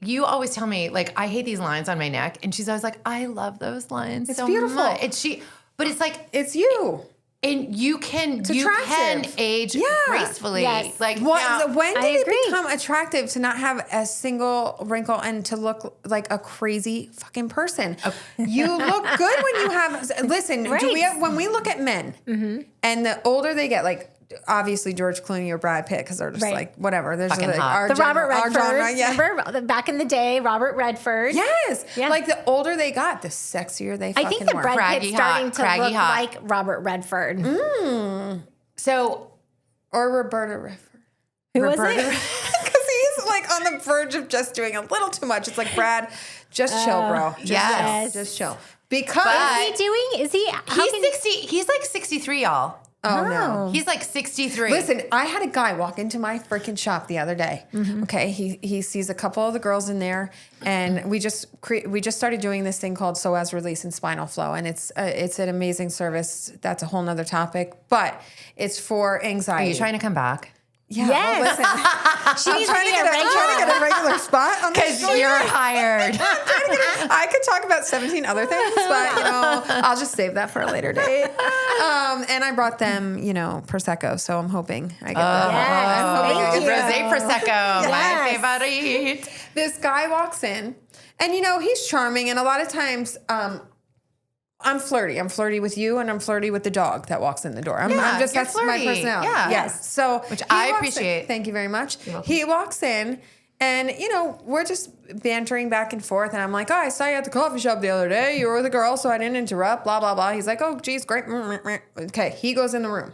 you always tell me, like, I hate these lines on my neck. And she's always like, I love those lines. It's so beautiful. Much. But it's like, it's you. And you can age gracefully. Yes. Like when did it become attractive to not have a single wrinkle and to look like a crazy fucking person? You look good when you have. Listen, when we look at men, and the older they get, like obviously George Clooney or Brad Pitt, because they're just like whatever. There's fucking like hot. Robert Redford. Remember back in the day, Robert Redford. Yes. Yeah. Like the older they got, the sexier they fucking I think that were. Brad Pitt's starting to look hot. like Robert Redford. So, or Roberta Redford. Who was Roberta it? Because he's like on the verge of just doing a little too much. It's like, Brad, just chill, bro. Just chill. Because Is he? he's 60. He's like 63, y'all. Oh, no. He's like 63. Listen, I had a guy walk into my freaking shop the other day. Okay, he sees a couple of the girls in there, and we just started doing this thing called psoas release and spinal flow, and it's an amazing service. That's a whole nother topic, but it's for anxiety. Are you trying to come back? Yeah. Yes. Well, listen, I'm trying to get a regular spot on Because you're hired. I could talk about 17 other things, but I'll just save that for a later date. And I brought them, Prosecco, so I'm hoping I get that. Thank you. Rosé Prosecco, my favorite. This guy walks in, and he's charming, and a lot of times I'm flirty. I'm flirty with you, and I'm flirty with the dog that walks in the door. That's my personality. Yeah. Yes. So which I appreciate. Thank you very much. He walks in, and we're just bantering back and forth, and I'm like, oh, I saw you at the coffee shop the other day. You were with a girl, so I didn't interrupt. Blah blah blah. He's like, oh, geez, great. Okay. He goes in the room.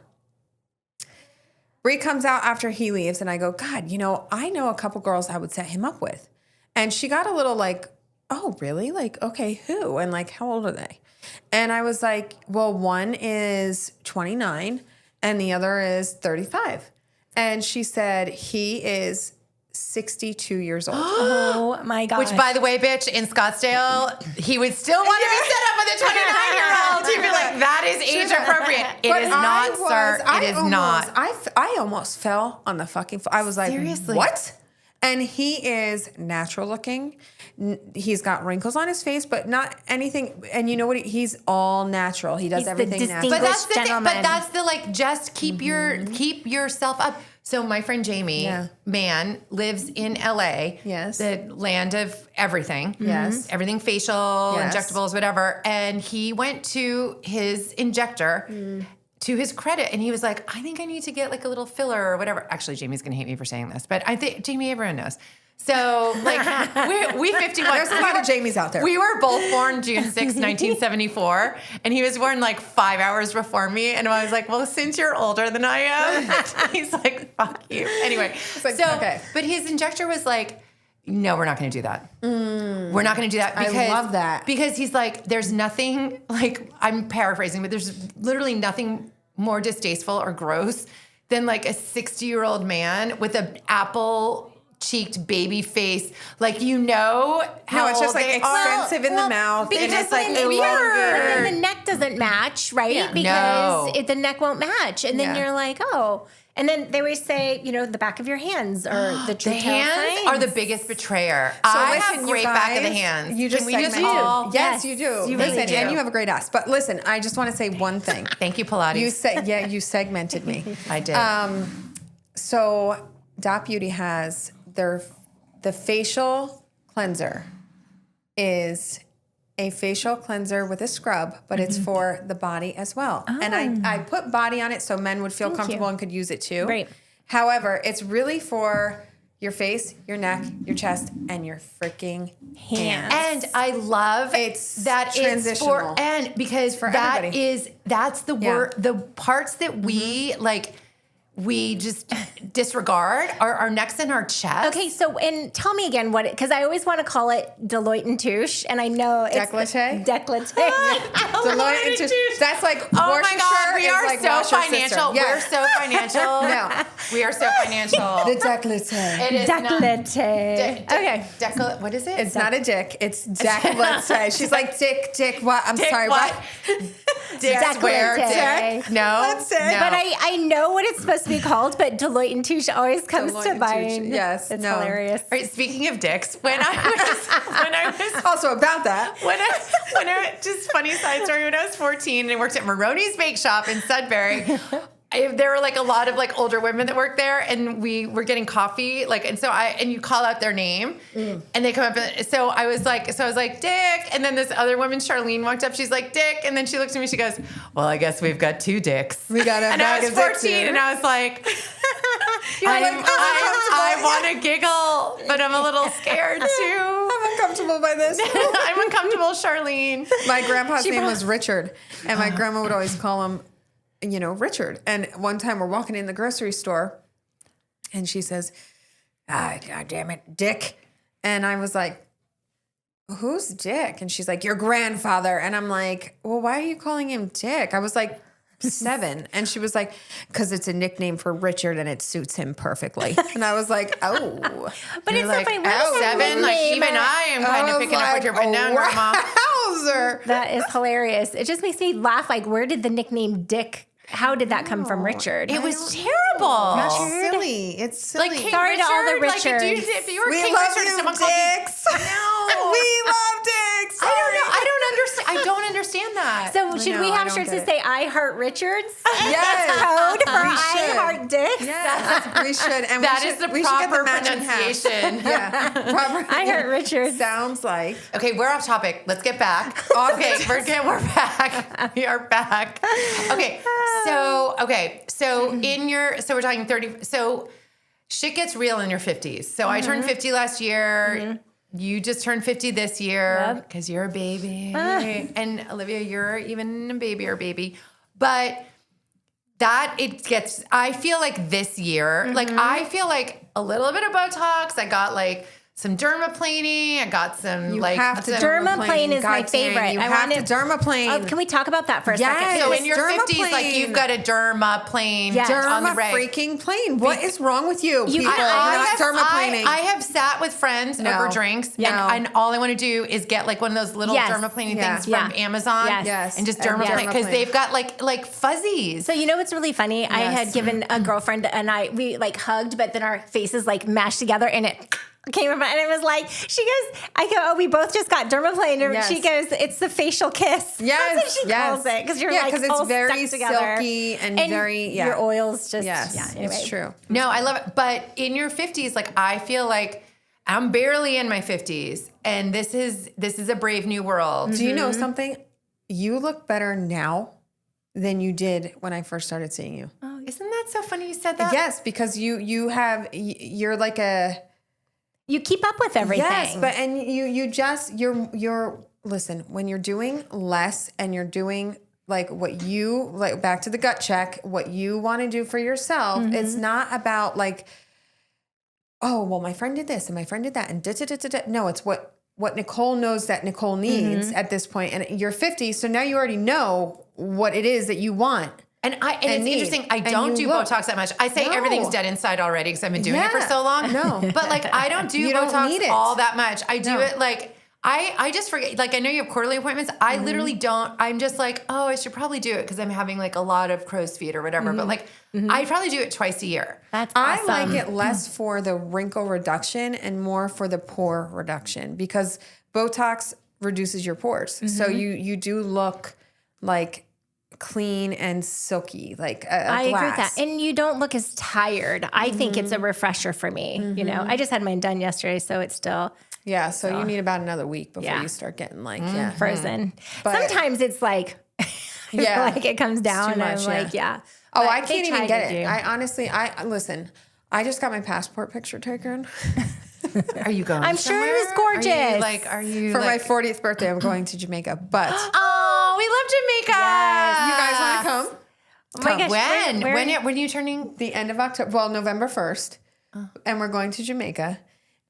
Bree comes out after he leaves, and I go, God, I know a couple girls I would set him up with, and she got a little like, oh, really? Like, okay, who? And like, how old are they? And I was like, well, one is 29 and the other is 35. And she said, he is 62 years old. Oh my God. Which, by the way, bitch, in Scottsdale, he would still want to be set up with a 29-year-old. He'd be like, that is age appropriate. It is not, sir. It is not. I almost fell on the fucking floor. I was like, Seriously? what? And he is natural looking. He's got wrinkles on his face, but not anything. And you know what? He's all natural. He does He's the everything natural. But that's the thing. gentleman. But that's the like, just keep yourself up. So my friend Jamie, man, lives in LA. Yes. The land of everything. Yes. Everything facial, Yes. injectables, whatever. And he went to his injector to his credit, and he was like, I think I need to get like a little filler or whatever. Actually, Jamie's going to hate me for saying this, but I think Jamie, everyone knows. So like we 51. There's a lot of Jamies out there. We were both born June 6, 1974, and he was born like 5 hours before me. And I was like, well, since you're older than I am, he's like, fuck you. Anyway, like, so, okay. but his injector was like, no, we're not going to do that. We're not going to do that. Because, I love that. Because he's like, there's nothing, like, I'm paraphrasing, but there's literally nothing more distasteful or gross than like a 60-year-old man with an apple-cheeked baby face. Like, you know how No, it's just old like they are. expensive in the mouth. Because And it's like then weird. the neck doesn't match, right? Yeah. Because No. the neck won't match. And then Yeah. you're like, oh. And then they always say, you know, the back of your hands or the true The hands signs. are the biggest betrayer. I have listen, great you back of the guys, hands. You just Can we just segmented. all? Yes, Yes, you do. you Listen, really do. and you have a great ass. But listen, I just want to say one thing. Thank you, Pilates. You segmented me. I did. So Dot Beauty has the facial cleanser is a facial cleanser with a scrub, but it's for the body as well. And I put body on it so men would feel comfortable and could use it too. Right. However, it's really for your face, your neck, your chest, and your freaking hands. And I love It's that it's transitional. for and because for that everybody. is that's the word the parts that we like we just disregard are our necks and our chest. Okay, so and tell me again what because I always want to call it Deloitte and Touche, and I know it's Décolleté? Décolleté. Deloitte and Touche. That's like Oh my Worcestershire God, we is are like so Welsh's financial. sister. We're Yes. so financial. No. We are so financial. The décolleté. It is Décolleté. okay. What is it? It's not a dick. It's décolleté. She's like, dick, what? I'm Dick sorry, what? Dick where? Décolleté. Dick? No. That's it. No. But I know what it's supposed to be called, but Deloitte and Touche always comes Deloitte to and Touche. mind. Yes, It's no. hilarious. All right, speaking of dicks, when I was Also about that. when I just funny side story, when I was 14 and I worked at Maroney's Bake Shop in Sudbury, there were like a lot of like older women that worked there, and we were getting coffee, like, and so you call out their name, and they come up, and so I was like, Dick, and then this other woman, Charlene, walked up, she's like, Dick, and then she looked at me, she goes, well, I guess we've got two dicks. We got a and I bag was of dicks 14, here. and I was like, like, I want to giggle, but I'm a little scared too. I'm uncomfortable by this. I'm uncomfortable, Charlene. My grandpa's name was Richard, and my grandma would always call him, Richard. And one time we're walking in the grocery store, and she says, God damn it, Dick. And I was like, who's Dick? And she's like, your grandfather. And I'm like, well, why are you calling him Dick? I was like 7. And she was like, because it's a nickname for Richard and it suits him perfectly. And I was like, oh. But it's Like, so funny. What is that 7, like name? even I am kind of picking up what you're putting down, Grandma. Wowzer. That is hilarious. It just makes me laugh. Like, where did the nickname Dick? How did that come from Richard? It was terrible. It's silly. It's silly. Like King Sorry to all the Richard, like, Richards. if you were We King love Richard, you, someone called Dicks. you. No, We love dicks. I don't know. I don't understand. I don't understand that. So should we know, I have don't shirts get that it. say "I Heart Richards"? Yes. Code for We I should. Heart Dicks. Yes, we should. And that we is should, the we should get proper the matching hats. pronunciation. Yeah, proper. I Heart Richards. Sounds like. Okay, we're off topic. Let's get back. Off Okay, the- we're back. We are back. Okay, so so we're talking 30. So shit gets real in your 50s. So I turned 50 last year. You just turned 50 this year because you're a baby. And Olivia, you're even a baby or baby. But I feel like this year, like I feel like a little bit of Botox. I got like some dermaplaning. I got some dermaplane is my favorite. You have to dermaplane. Oh, can we talk about that for a second? So in your 50s, like you've got a dermaplane on the reg. Freaking plane. What is wrong with you? People I not dermaplaning. I have sat with friends over drinks, and all I want to do is get like one of those little dermaplaning things from Amazon, and just dermaplane because they've got like fuzzies. So you know what's really funny? I had given a girlfriend and we like hugged, but then our faces like mashed together, and it came up, and it was like, she goes, I go, oh, we both just got dermaplane. And she goes, it's the facial kiss. Yes. That's what she calls it. Because you're like, because it's very silky and very, your oils just, anyway. It's true. No, I love it. But in your 50s, like, I feel like I'm barely in my 50s, and this is a brave new world. Do you know something? You look better now than you did when I first started seeing you. Oh, isn't that so funny you said that? Yes, because you're like you keep up with everything. Yes, but you're listen, when you're doing less and you're doing like what you like, back to the gut check, what you want to do for yourself, it's not about like, oh, well, my friend did this and my friend did that and da-da-da-da-da. No, it's what Nicole knows that Nicole needs at this point. And you're 50, so now you already know what it is that you want. And it's interesting. I don't do Botox that much. I say everything's dead inside already because I've been doing it for so long. No, but like I don't do Botox all that much. I do it like I just forget. Like I know you have quarterly appointments. I literally don't. I'm just like, oh, I should probably do it because I'm having like a lot of crow's feet or whatever. But like I probably do it twice a year. That's awesome. I like it less for the wrinkle reduction and more for the pore reduction because Botox reduces your pores. So you do look like clean and silky, like I agree with that. And you don't look as tired. I think it's a refresher for me. You know, I just had mine done yesterday, so it's still so you need about another week before you start getting like frozen. But sometimes it's like like it comes down and I'm like, Oh, I can't even get it. I honestly, listen, I just got my passport picture taken. Are you going? I'm sure it was gorgeous. Are you for my 40th birthday? I'm going to Jamaica, but oh, we love Jamaica. Yes. You guys want to come? Oh my gosh, when are you turning? The end of October. Well, November 1st, and we're going to Jamaica.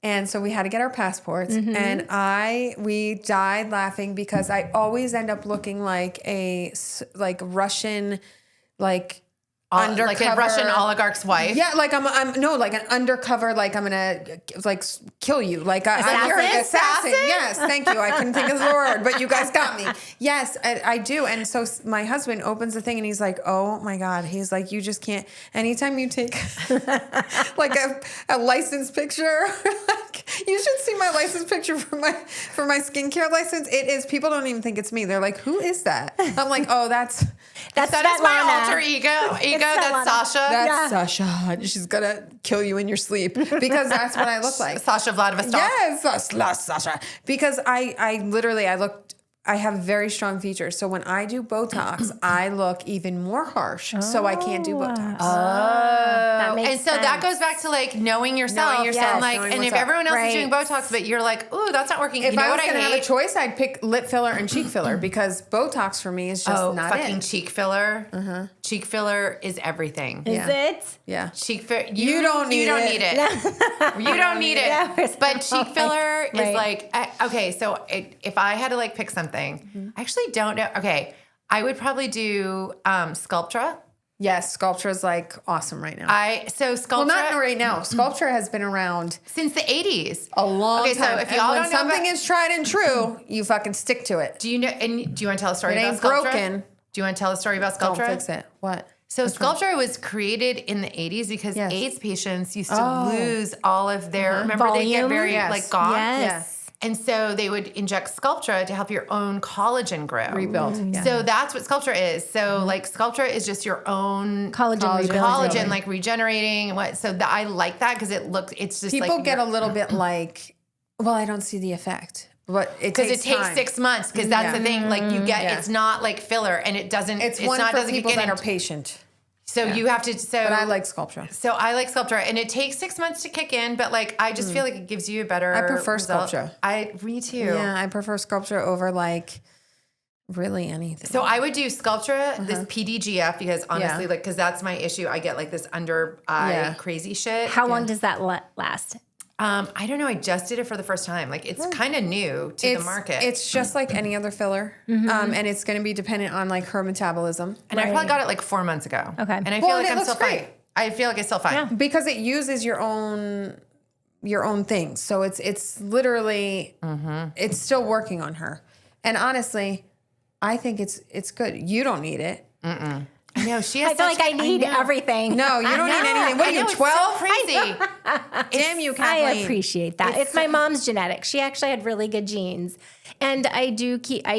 And so we had to get our passports, and we died laughing because I always end up looking like a Russian undercover, like a Russian oligarch's wife. Yeah, like I'm like an undercover, like I'm gonna like kill you, like you're an assassin. Yes, thank you. I couldn't think of the word, but you guys got me. Yes, I do. And so my husband opens the thing and he's like, "Oh my God," he's like, "You just can't." Anytime you take like a license picture, like you should see my license picture for my skincare license. It is, people don't even think it's me. They're like, "Who is that?" I'm like, "Oh, that's my alter ego. That's Sasha. That's Sasha. She's gonna kill you in your sleep because that's what I look like. Sasha Vladivostok. Yes, Sasha. Because I have very strong features. So when I do Botox, I look even more harsh. So I can't do Botox. That makes sense. That goes back to like knowing yourself. And if everyone else is doing Botox, but you're like, ooh, that's not working. If I was going to have a choice, I'd pick lip filler and cheek filler because Botox for me is just not fucking it. Cheek filler. Cheek filler is everything. Is it? Yeah. Cheek filler. You don't need it. You don't need it. But cheek filler is like, okay, so if I had to like pick something, I actually don't know. Okay, I would probably do Sculptra. Yes, Sculptra is like awesome right now. Sculptra. Well, not right now. Sculptra has been around since the 80s. A long time. So if y'all when don't know something is tried and true, you fucking stick to it. Do you know? And do you want to tell a story it about ain't Sculptra? broken. Do you want to tell a story about Sculptra? Don't fix it. What? So Sculptra was created in the 80s because AIDS patients used to lose all of their remember volume? they get very like gone. Yes. And so they would inject Sculptra to help your own collagen grow. Rebuild. So that's what Sculptra is. So like Sculptra is just your own collagen like regenerating. I like that because it's just people like get a little bit like, well, I don't see the effect. But it takes 6 months because that's the thing. Like you get, it's not like filler and it doesn't. It's not for doesn't people get that are patient. So you have to. But I like Sculptra. So I like Sculptra, and it takes 6 months to kick in. But like, I just feel like it gives you a better. I prefer result. Sculptra. Me too. Yeah, I prefer Sculptra over like really anything. So I would do Sculptra, this PDGF, because honestly, because that's my issue. I get like this under eye crazy shit. How long does that last? I don't know. I just did it for the first time. Like it's kind of new to the market. It's just like any other filler. And it's going to be dependent on like her metabolism. And I probably got it like 4 months ago. Okay. And I feel like it I'm looks still fine. great. I feel like it's still fine. Yeah. Because it uses your own things. So it's literally, it's still working on her. And honestly, I think it's good. You don't need it. I know she has. I feel like I need everything. No, you don't need anything. What are you, 12? Crazy. Damn you, I Kathleen. appreciate that. It's my mom's genetics. She actually had really good genes. And I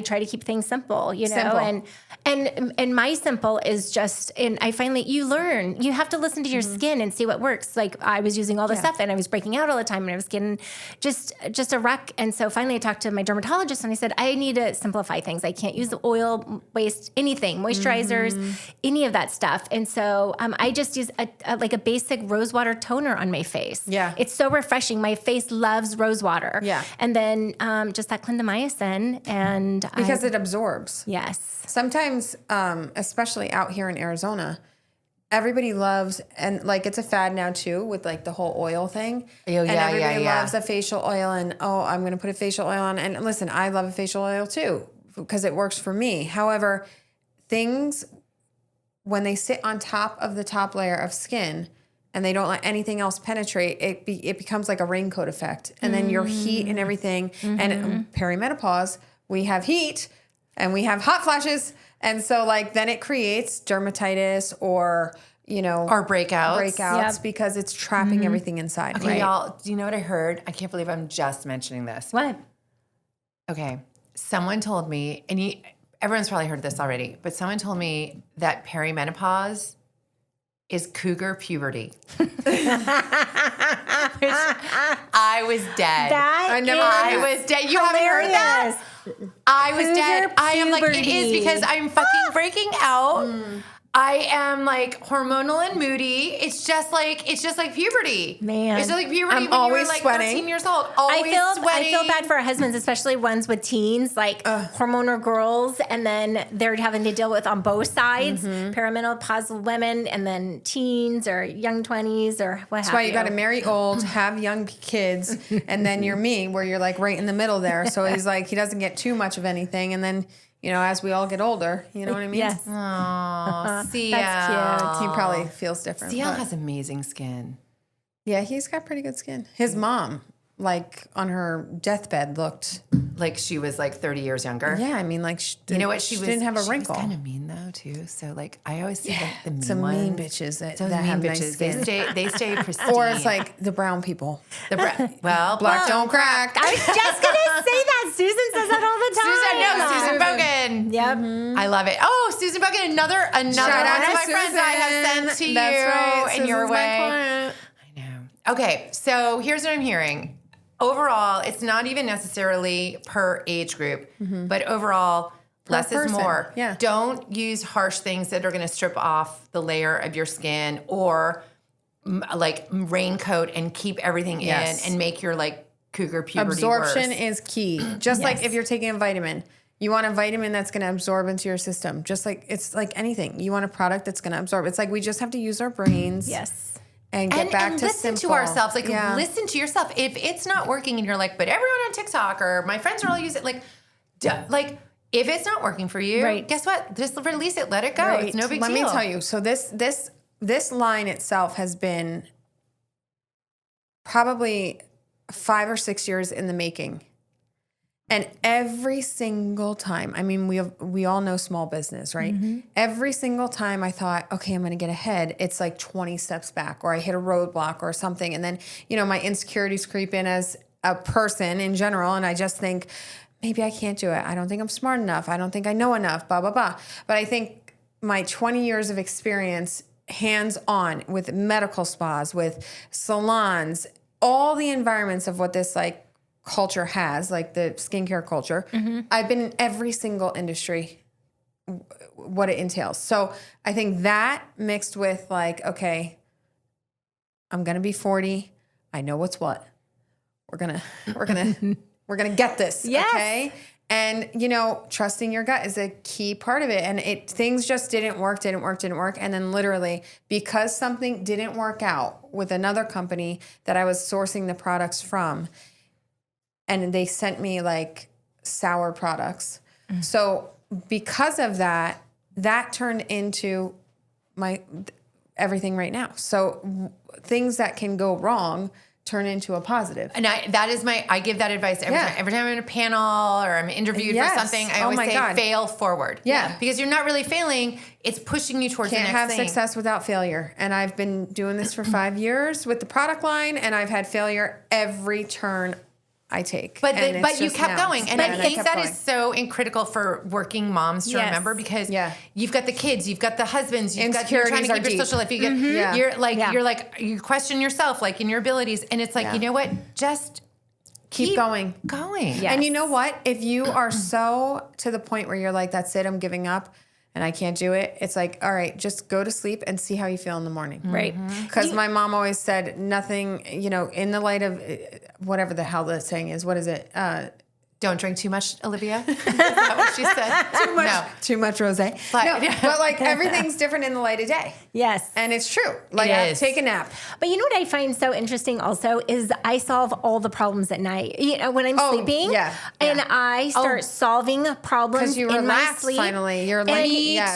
try to keep things simple, you know, Simple. and my simple is just, and you learn, you have to listen to your skin and see what works. Like I was using all this stuff and I was breaking out all the time and I was getting just a wreck. And so finally I talked to my dermatologist and I said, I need to simplify things. I can't use the oil, waste, anything, moisturizers, any of that stuff. And so I just use a basic rose water toner on my face. Yeah. It's so refreshing. My face loves rose water. Yeah. And then just that clindamycin and Because it absorbs. yes. Sometimes, especially out here in Arizona, everybody loves, and like it's a fad now too with like the whole oil thing. Oh, and yeah, everybody yeah. loves a facial oil and, I'm going to put a facial oil on. And listen, I love a facial oil too because it works for me. However, things, when they sit on top of the top layer of skin and they don't let anything else penetrate, it becomes like a raincoat effect. And then your heat and everything, and perimenopause, we have heat and we have hot flashes. And so like then it creates dermatitis or, Or breakouts. because it's trapping everything inside. Okay, y'all, do you know what I heard? I can't believe I'm just mentioning this. What? Okay. Someone told me, and everyone's probably heard this already, but someone told me that perimenopause is cougar puberty. I was dead. I was dead. You haven't heard that? I was dead. Cougar I am like, it is puberty. because I'm fucking breaking out. I am like hormonal and moody. It's just like puberty. Man. It's just like puberty I'm when you were always like sweating. 13 years old. Always I feel sweating. bad for our husbands, especially ones with teens, like hormonal girls, and then they're having to deal with on both sides, perimenopausal women, and then teens or young 20s or what That's why you got to marry old, have young kids, and then you're me, where you're like right in the middle there. So he's like, he doesn't get too much of anything. And then, as we all get older, you know what I mean? Yes. Aw, Sia. That's He probably feels different. Sia but- has amazing skin. Yeah, he's got pretty good skin. His mom, like on her deathbed, looked. Like she was like 30 years younger. Yeah, I mean, like You know what? She didn't have a wrinkle. She was kind of mean though too. So like I always see the mean Some ones. mean bitches that Those have mean nice bitches. skin. They stay pristine. Or it's like the brown people. Well, Black don't crack. I was just going to say that. Susan says that all the time. Susan Bogan. Yep. I love it. Oh, Susan Bogan, another Shout one out of to my friends I have sent to Susan. you That's right. in your Susan's my way. client. I know. Okay, so here's what I'm hearing. Overall, it's not even necessarily per age group, but overall, less person. is more. Yeah. Don't use harsh things that are going to strip off the layer of your skin or like raincoat and keep everything Yes. in and make your like cougar puberty Absorption worse. is key. Just like if you're taking a vitamin, you want a vitamin that's going to absorb into your system. Just like it's like anything. You want a product that's going to absorb. It's like we just have to use our brains. Yes. And get back to listen simple. to ourselves. Like Yeah. listen to yourself. If it's not working and you're like, but everyone on TikTok or my friends are all using it, like if it's not working for you, Right. guess what? Just release it. Let it go. Right. It's no big Let deal. me tell you. So this line itself has been probably 5 or 6 years in the making. And every single time, I mean, we all know small business, right? Every single time I thought, okay, I'm going to get ahead, it's like 20 steps back, or I hit a roadblock or something. And then, my insecurities creep in as a person in general. And I just think, maybe I can't do it. I don't think I'm smart enough. I don't think I know enough, blah, blah, blah. But I think my 20 years of experience hands-on with medical spas, with salons, all the environments of what this like culture has, like the skincare culture. I've been in every single industry, what it entails. So I think that mixed with like, okay, I'm going to be 40. I know what's what. We're going to get this. Yes. Okay. And, trusting your gut is a key part of it. And things just didn't work. And then literally, because something didn't work out with another company that I was sourcing the products from, and they sent me like sour products. So because of that turned into everything right now. So things that can go wrong turn into a positive. And I give that advice every time. Every time I'm in a panel or I'm interviewed for something, I always say fail forward. Yeah. Because you're not really failing. It's pushing you towards the next thing. Can't have success without failure. And I've been doing this for 5 years with the product line, and I've had failure every turn I take. But you kept going. And I think that is so critical for working moms to remember, because you've got the kids, you've got the husbands, you're trying to keep your social life. You get you question yourself, like in your abilities. And it's like, you know what? Just keep going. Yes. And you know what? If you are so to the point where you're like, that's it, I'm giving up and I can't do it, it's like, all right, just go to sleep and see how you feel in the morning. Right. Because my mom always said nothing, in the light of whatever the hell the saying is. What is it? Don't drink too much, Olivia. Is that what she said? Too much rosé. But like everything's different in the light of day. Yes. And it's true. Like take a nap. But you know what I find so interesting also is I solve all the problems at night. When I'm sleeping. And I start solving problems you in my relax sleep. Finally. You're like,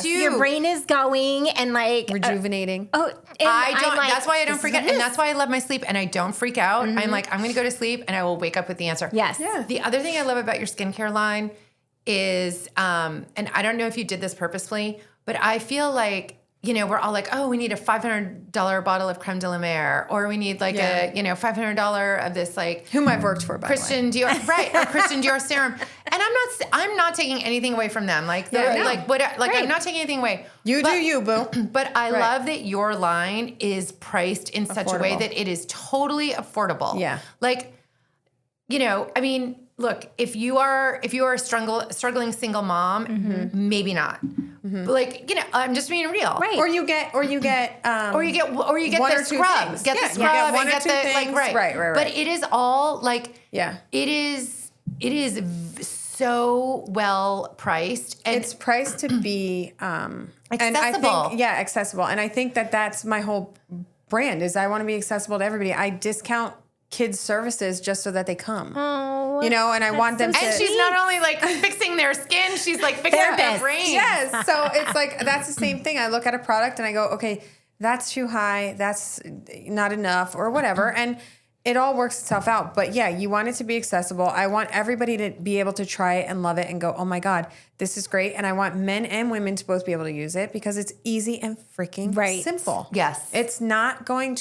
your brain is going and like rejuvenating. That's why I don't freak out. And that's why I love my sleep and I don't freak out. I'm like, I'm going to go to sleep and I will wake up with the answer. Yes. Yeah. The other thing I love about your skincare line is, and I don't know if you did this purposefully, but I feel like, we're all like, oh, we need a $500 bottle of creme de la mer, or we need like a, $500 of this, like, whom I've worked for, by Christian the way. Dior, right? Or Christian Dior serum. And I'm not taking anything away from them. Like, I'm not taking anything away. Do you, boo. But I love that your line is priced in such a way that it is totally affordable. Yeah. Like, I mean, look, if you are a struggling single mom, maybe not. But like, I'm just being real. Right. Or you get or you get the scrub. things. Get the scrub one and or get two the things. like Right. But it is all like it is so well priced, and it's priced to be accessible. And I think, accessible. And I think that's my whole brand is I want to be accessible to everybody. I discount kids' services just so that they come. Oh, and I want them to. And she's not only like fixing their skin, she's like fixing their brain. Yes. So it's like, that's the same thing. I look at a product and I go, okay, that's too high. That's not enough or whatever. And it all works itself out. But you want it to be accessible. I want everybody to be able to try it and love it and go, oh my God, this is great. And I want men and women to both be able to use it because it's easy and freaking simple. Yes. It's not brain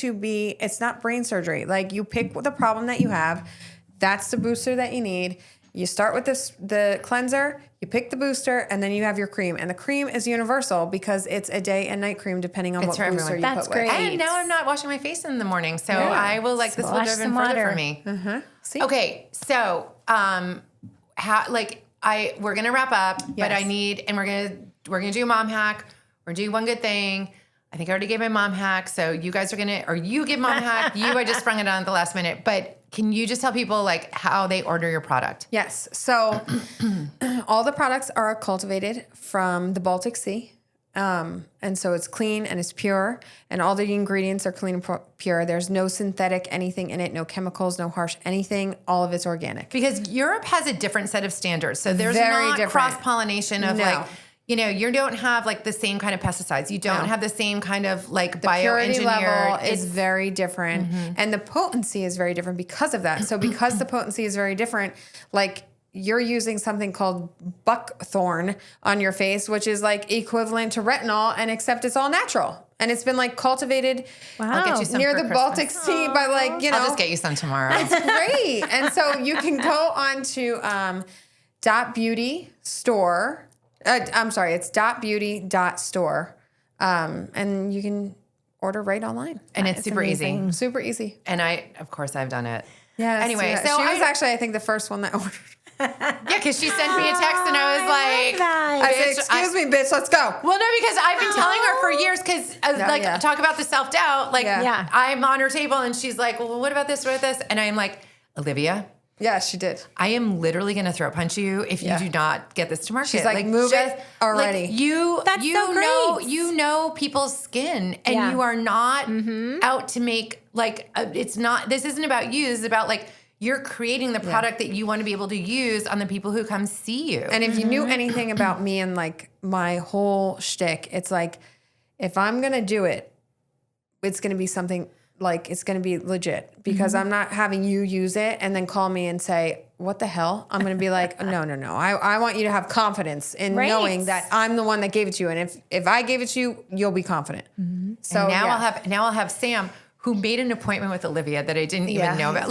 surgery. Like, you pick the problem that you have. That's the booster that you need. You start with the cleanser, you pick the booster, and then you have your cream. And the cream is universal because it's a day and night cream depending on what booster you That's put great. with. And now I'm not washing my face in the morning, so I will this will go even further for me. See? Okay, so we're gonna wrap up, but we're gonna do a mom hack. We're gonna do one good thing. I think I already gave my mom hack, so you guys are you give mom hack. I just sprung it on at the last minute, but can you just tell people like how they order your product? Yes. So all the products are cultivated from the Baltic Sea. And so it's clean and it's pure, and all the ingredients are clean and pure. There's no synthetic anything in it, no chemicals, no harsh anything. All of it's organic. Because Europe has a different set of standards. So there's Very not different. cross-pollination of you don't have like the same kind of pesticides. You don't have the same kind of like the purity bioengineered. level is very different, and the potency is very different because of that. So because the potency is very different, like, you're using something called buckthorn on your face, which is like equivalent to retinol, and except it's all natural. And it's been like cultivated I'll get you some near for the Christmas. Baltic Sea by I'll just get you some tomorrow. It's great. And so you can go on to .beauty store. It's .beauty.store. And you can order right online. And it's super easy. Super easy. And of course, I've done it. Yeah. Anyway, so she was actually, I think, the first one that ordered. Yeah, because she sent me a text and I was like, I said, excuse me, bitch, let's go. Well, no, because I've been telling her for years because talk about the self-doubt. Like, I'm on her table and she's like, well, what about this, what about this? And I'm like, Olivia, Yeah, she did. I am literally going to throat punch you if you do not get this to market. She's like, move it already. That's so great. You know people's skin, and you are not out to make it's not. This isn't about you. This is about you're creating the product that you want to be able to use on the people who come see you. And if you knew anything about me and my whole shtick, it's if I'm gonna do it, it's gonna be something. It's going to be legit because I'm not having you use it and then call me and say, what the hell? I'm going to be like, no. I want you to have confidence in knowing that I'm the one that gave it to you. And if I gave it to you, you'll be confident. So and now I'll have Sam, who made an appointment with Olivia that I didn't even know about.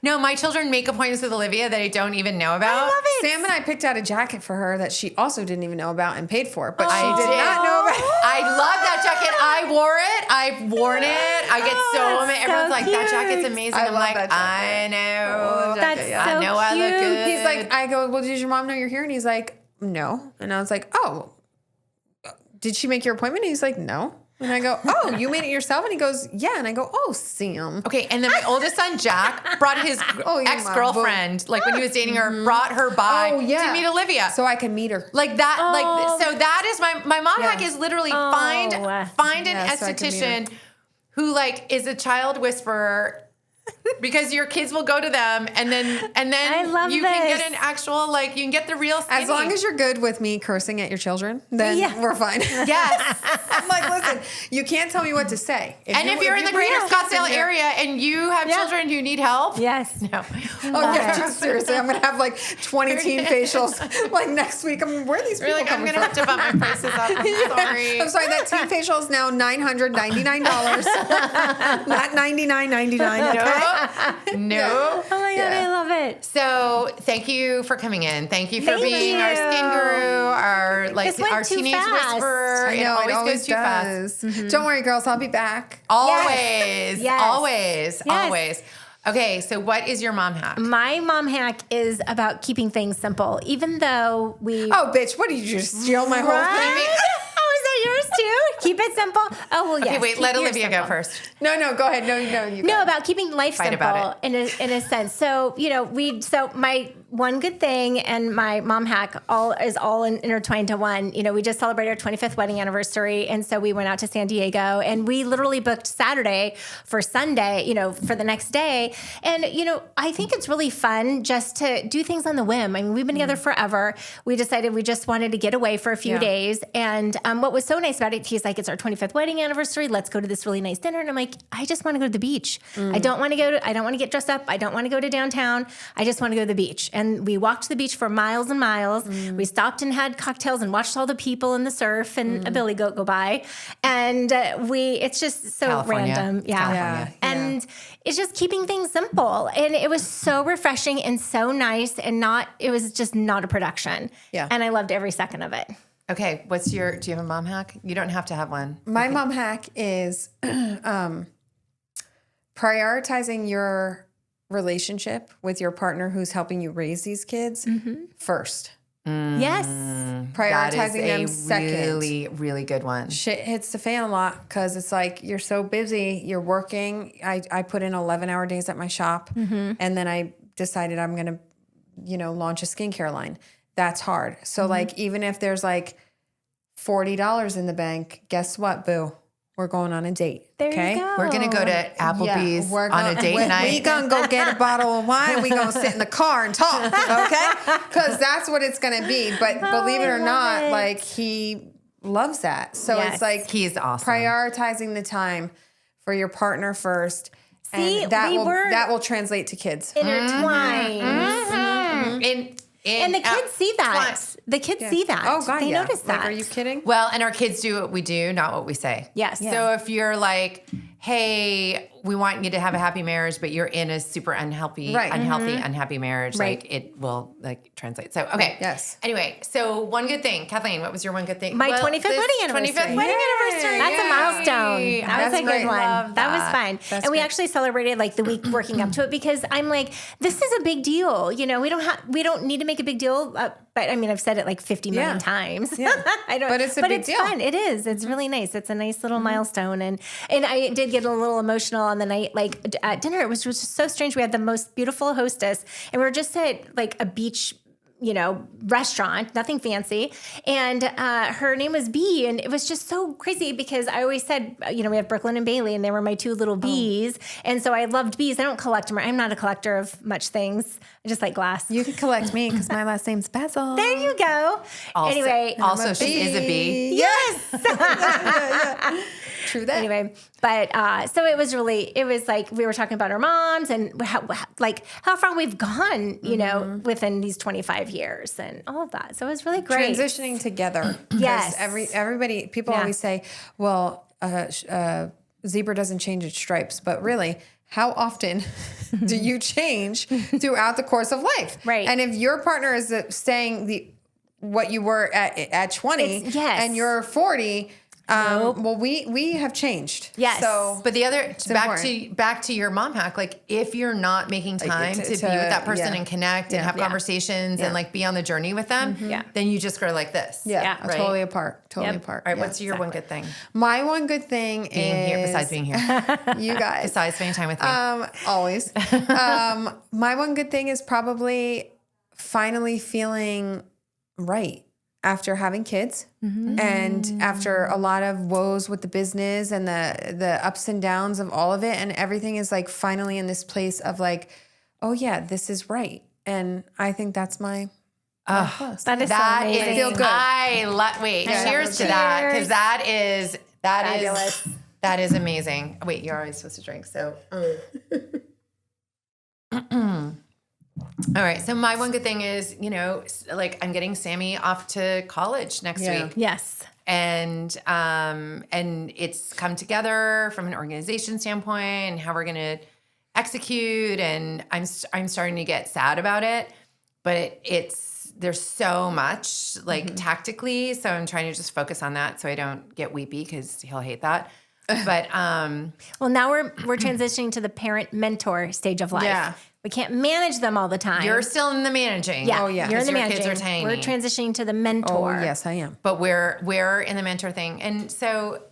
My children make appointments with Olivia that I don't even know about. I love it. Sam and I picked out a jacket for her that she also didn't even know about and paid for, but she did not know about it. I love that jacket. I wore it. I've worn it. I get so amazed. Everyone's like, that jacket's amazing. I'm like, I know. That's I know I look good. He's like, I go, well, did your mom know you're here? And he's like, no. And I was like, oh, did she make your appointment? And he's like, no. And I go, oh, you made it yourself? And he goes, yeah. And I go, oh, Sam. Okay, and then my oldest son, Jack, brought his ex-girlfriend, when he was dating her, brought her by to meet Olivia. So I can meet her. So that is my mom hack is literally find an esthetician who is a child whisperer. Because your kids will go to them, and then you can get an actual you can get the real skinny. As long as you're good with me cursing at your children, then we're fine. Yes. I'm like, listen, you can't tell me what to say. If you're in the greater Scottsdale area and you have children who need help, no. Seriously, I'm gonna have 20 teen facials next week. Where are these people coming I'm gonna have to bump my prices up. I'm sorry. I'm sorry. That teen facial is now $999, not $99.99. Okay. No. Oh my God, I love it. So thank you for coming in. Thank you for being our skin guru, our teenage whisperer. I know, it always goes too fast. Don't worry, girls. I'll be back. Always. Yes. Always. Okay, so what is your mom hack? My mom hack is about keeping things simple, even though we... Oh, bitch, what did you just steal my whole thing? Yours too? Keep it simple. Oh, well, yes. Okay, wait, let Olivia go first. No, go ahead. No, you go. No, about keeping life Fight simple about in a sense. So, my one good thing and my mom hack is all intertwined to one. We just celebrated our 25th wedding anniversary. And so we went out to San Diego and we literally booked Saturday for Sunday, for the next day. And, I think it's really fun just to do things on the whim. I mean, we've been together forever. We decided we just wanted to get away for a few days. And what was so nice about it, he's like, it's our 25th wedding anniversary. Let's go to this really nice dinner. And I'm like, I just want to go to the beach. I don't want to get dressed up. I don't want to go to downtown. I just want to go to the beach. And we walked to the beach for miles and miles. We stopped and had cocktails and watched all the people in the surf and a billy goat go by. And it's just so California. random. Yeah. And it's just keeping things simple. And it was so refreshing and so nice it was just not a production. Yeah. And I loved every second of it. Okay, do you have a mom hack? You don't have to have one. My mom hack is prioritizing your relationship with your partner who's helping you raise these kids first. Yes. Prioritizing them second. Really, really good one. Shit hits the fan a lot because it's you're so busy, you're working. I put in 11-hour days at my shop, and then I decided I'm going to, launch a skincare line. That's hard. So even if there's $40 in the bank, guess what, boo? We're going on a date. There you go. We're going to go to Applebee's on a date night. We're going to go get a bottle of wine. We're going to sit in the car and talk, okay? Because that's what it's going to be. But believe it or not, he loves that. So it's he's awesome. Prioritizing the time for your partner first. See, and that will translate to kids. Intertwined. And the kids see that. The kids see that. Oh, God, they notice that. Are you kidding? Well, and our kids do what we do, not what we say. Yes. Yeah. So if you're like, hey, we want you to have a happy marriage, but you're in a super unhappy marriage, it will translate. So, okay. Yes. Anyway, so one good thing. Kathleen, what was your one good thing? My 25th wedding anniversary. 25th wedding anniversary. That's a milestone. That was a good one. That was fun. That's and we great. actually celebrated the week working up to it because I'm like, this is a big deal. We don't need to make a big deal. But I mean, I've said it 50 million times. Yeah. But it's a big deal. Fun. It is. It's really nice. It's a nice little milestone. And I did get a little emotional on the night, like at dinner. It was just so strange. We had the most beautiful hostess, and we were just at like a beach, restaurant, nothing fancy. And her name was Bee. And it was just so crazy because I always said, we have Brooklyn and Bailey, and they were my two little bees. And so I loved bees. I don't collect them. I'm not a collector of much things. I just like glass. You could collect me because my last name's Basel. There you go. Anyway. Also, she is a bee. Yes. True that. Anyway, but so it was like we were talking about our moms and how far we've gone, within these 25 years and all of that. So it was really great. Transitioning together. Yes. Everybody, people always say, well, zebra doesn't change its stripes, but really, how often do you change throughout the course of life? Right. And if your partner is staying what you were at 20 and you're 40, well, we have changed. Yes. So, but the other back to your mom hack, like if you're not making time to be with that person and connect and have conversations and like be on the journey with them, then you just grow like this. Yeah. Right? Totally apart. Totally apart. All right. What's your one good thing? My one good thing Being here, besides being here. You guys. Besides spending time with me. Always. My one good thing is probably finally feeling right after having kids and after a lot of woes with the business and the ups and downs of all of it, and everything is like finally in this place of like, oh yeah, this is right. And I think that's my plus. That is so amazing. I feel good. Cheers to that, because that is Fabulous. that is amazing. Wait, you're always supposed to drink, so. All right. So my one good thing is, like I'm getting Sammy off to college next week. Yes. And it's come together from an organization standpoint and how we're going to execute. And I'm starting to get sad about it, but there's so much like tactically. So I'm trying to just focus on that so I don't get weepy because he'll hate that. But well, now we're transitioning to the parent mentor stage of life. Yeah. We can't manage them all the time. You're still in the managing. Yeah. Oh, yeah. You're in the Your managing. kids are tiny. We're transitioning to the mentor. Oh, yes, I am. But we're in the mentor thing. And so,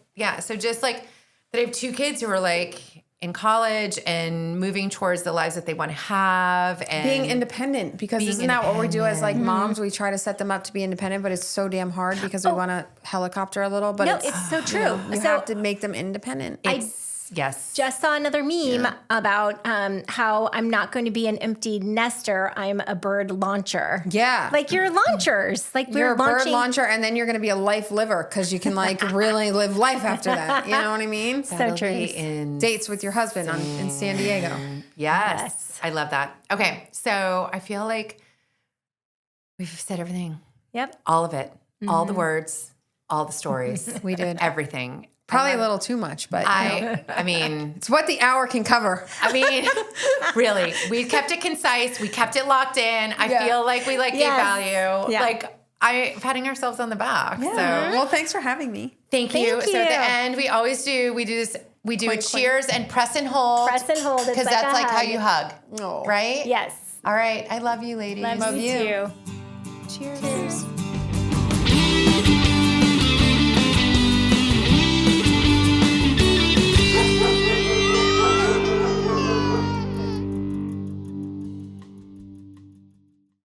so just like that I have two kids who are like in college and moving towards the lives that they want to have. And being independent, because isn't that what we do as like moms? We try to set them up to be independent, but it's so damn hard because we want to helicopter a little. But No, it's so true. You have to make them independent. Yes. Just saw another meme about how I'm not going to be an empty nester. I'm a bird launcher. Yeah. Like you're launchers. Like You're we're a bird launching. launcher, and then you're going to be a life liver because you can like really live life after that. You know what I mean? So true. In Dates with your husband in San Diego. Yes. I love that. Okay. So I feel like we've said everything. Yep. All of it. All the words. All the stories. We did. Everything. Probably a little too much, but I mean, it's what the hour can cover. I mean, really, we kept it concise. We kept it locked in. I feel like we gave value. Yeah. Like patting ourselves on the back. Yeah. So Well, thanks for having me. thank you. Thank So at you. the end, we always do. We do this. We do a cheers and press and hold. Press and hold. It's because like that's a like how hug. you hug, Oh. right? Yes. All right. I love you, ladies. Love you too. Cheers.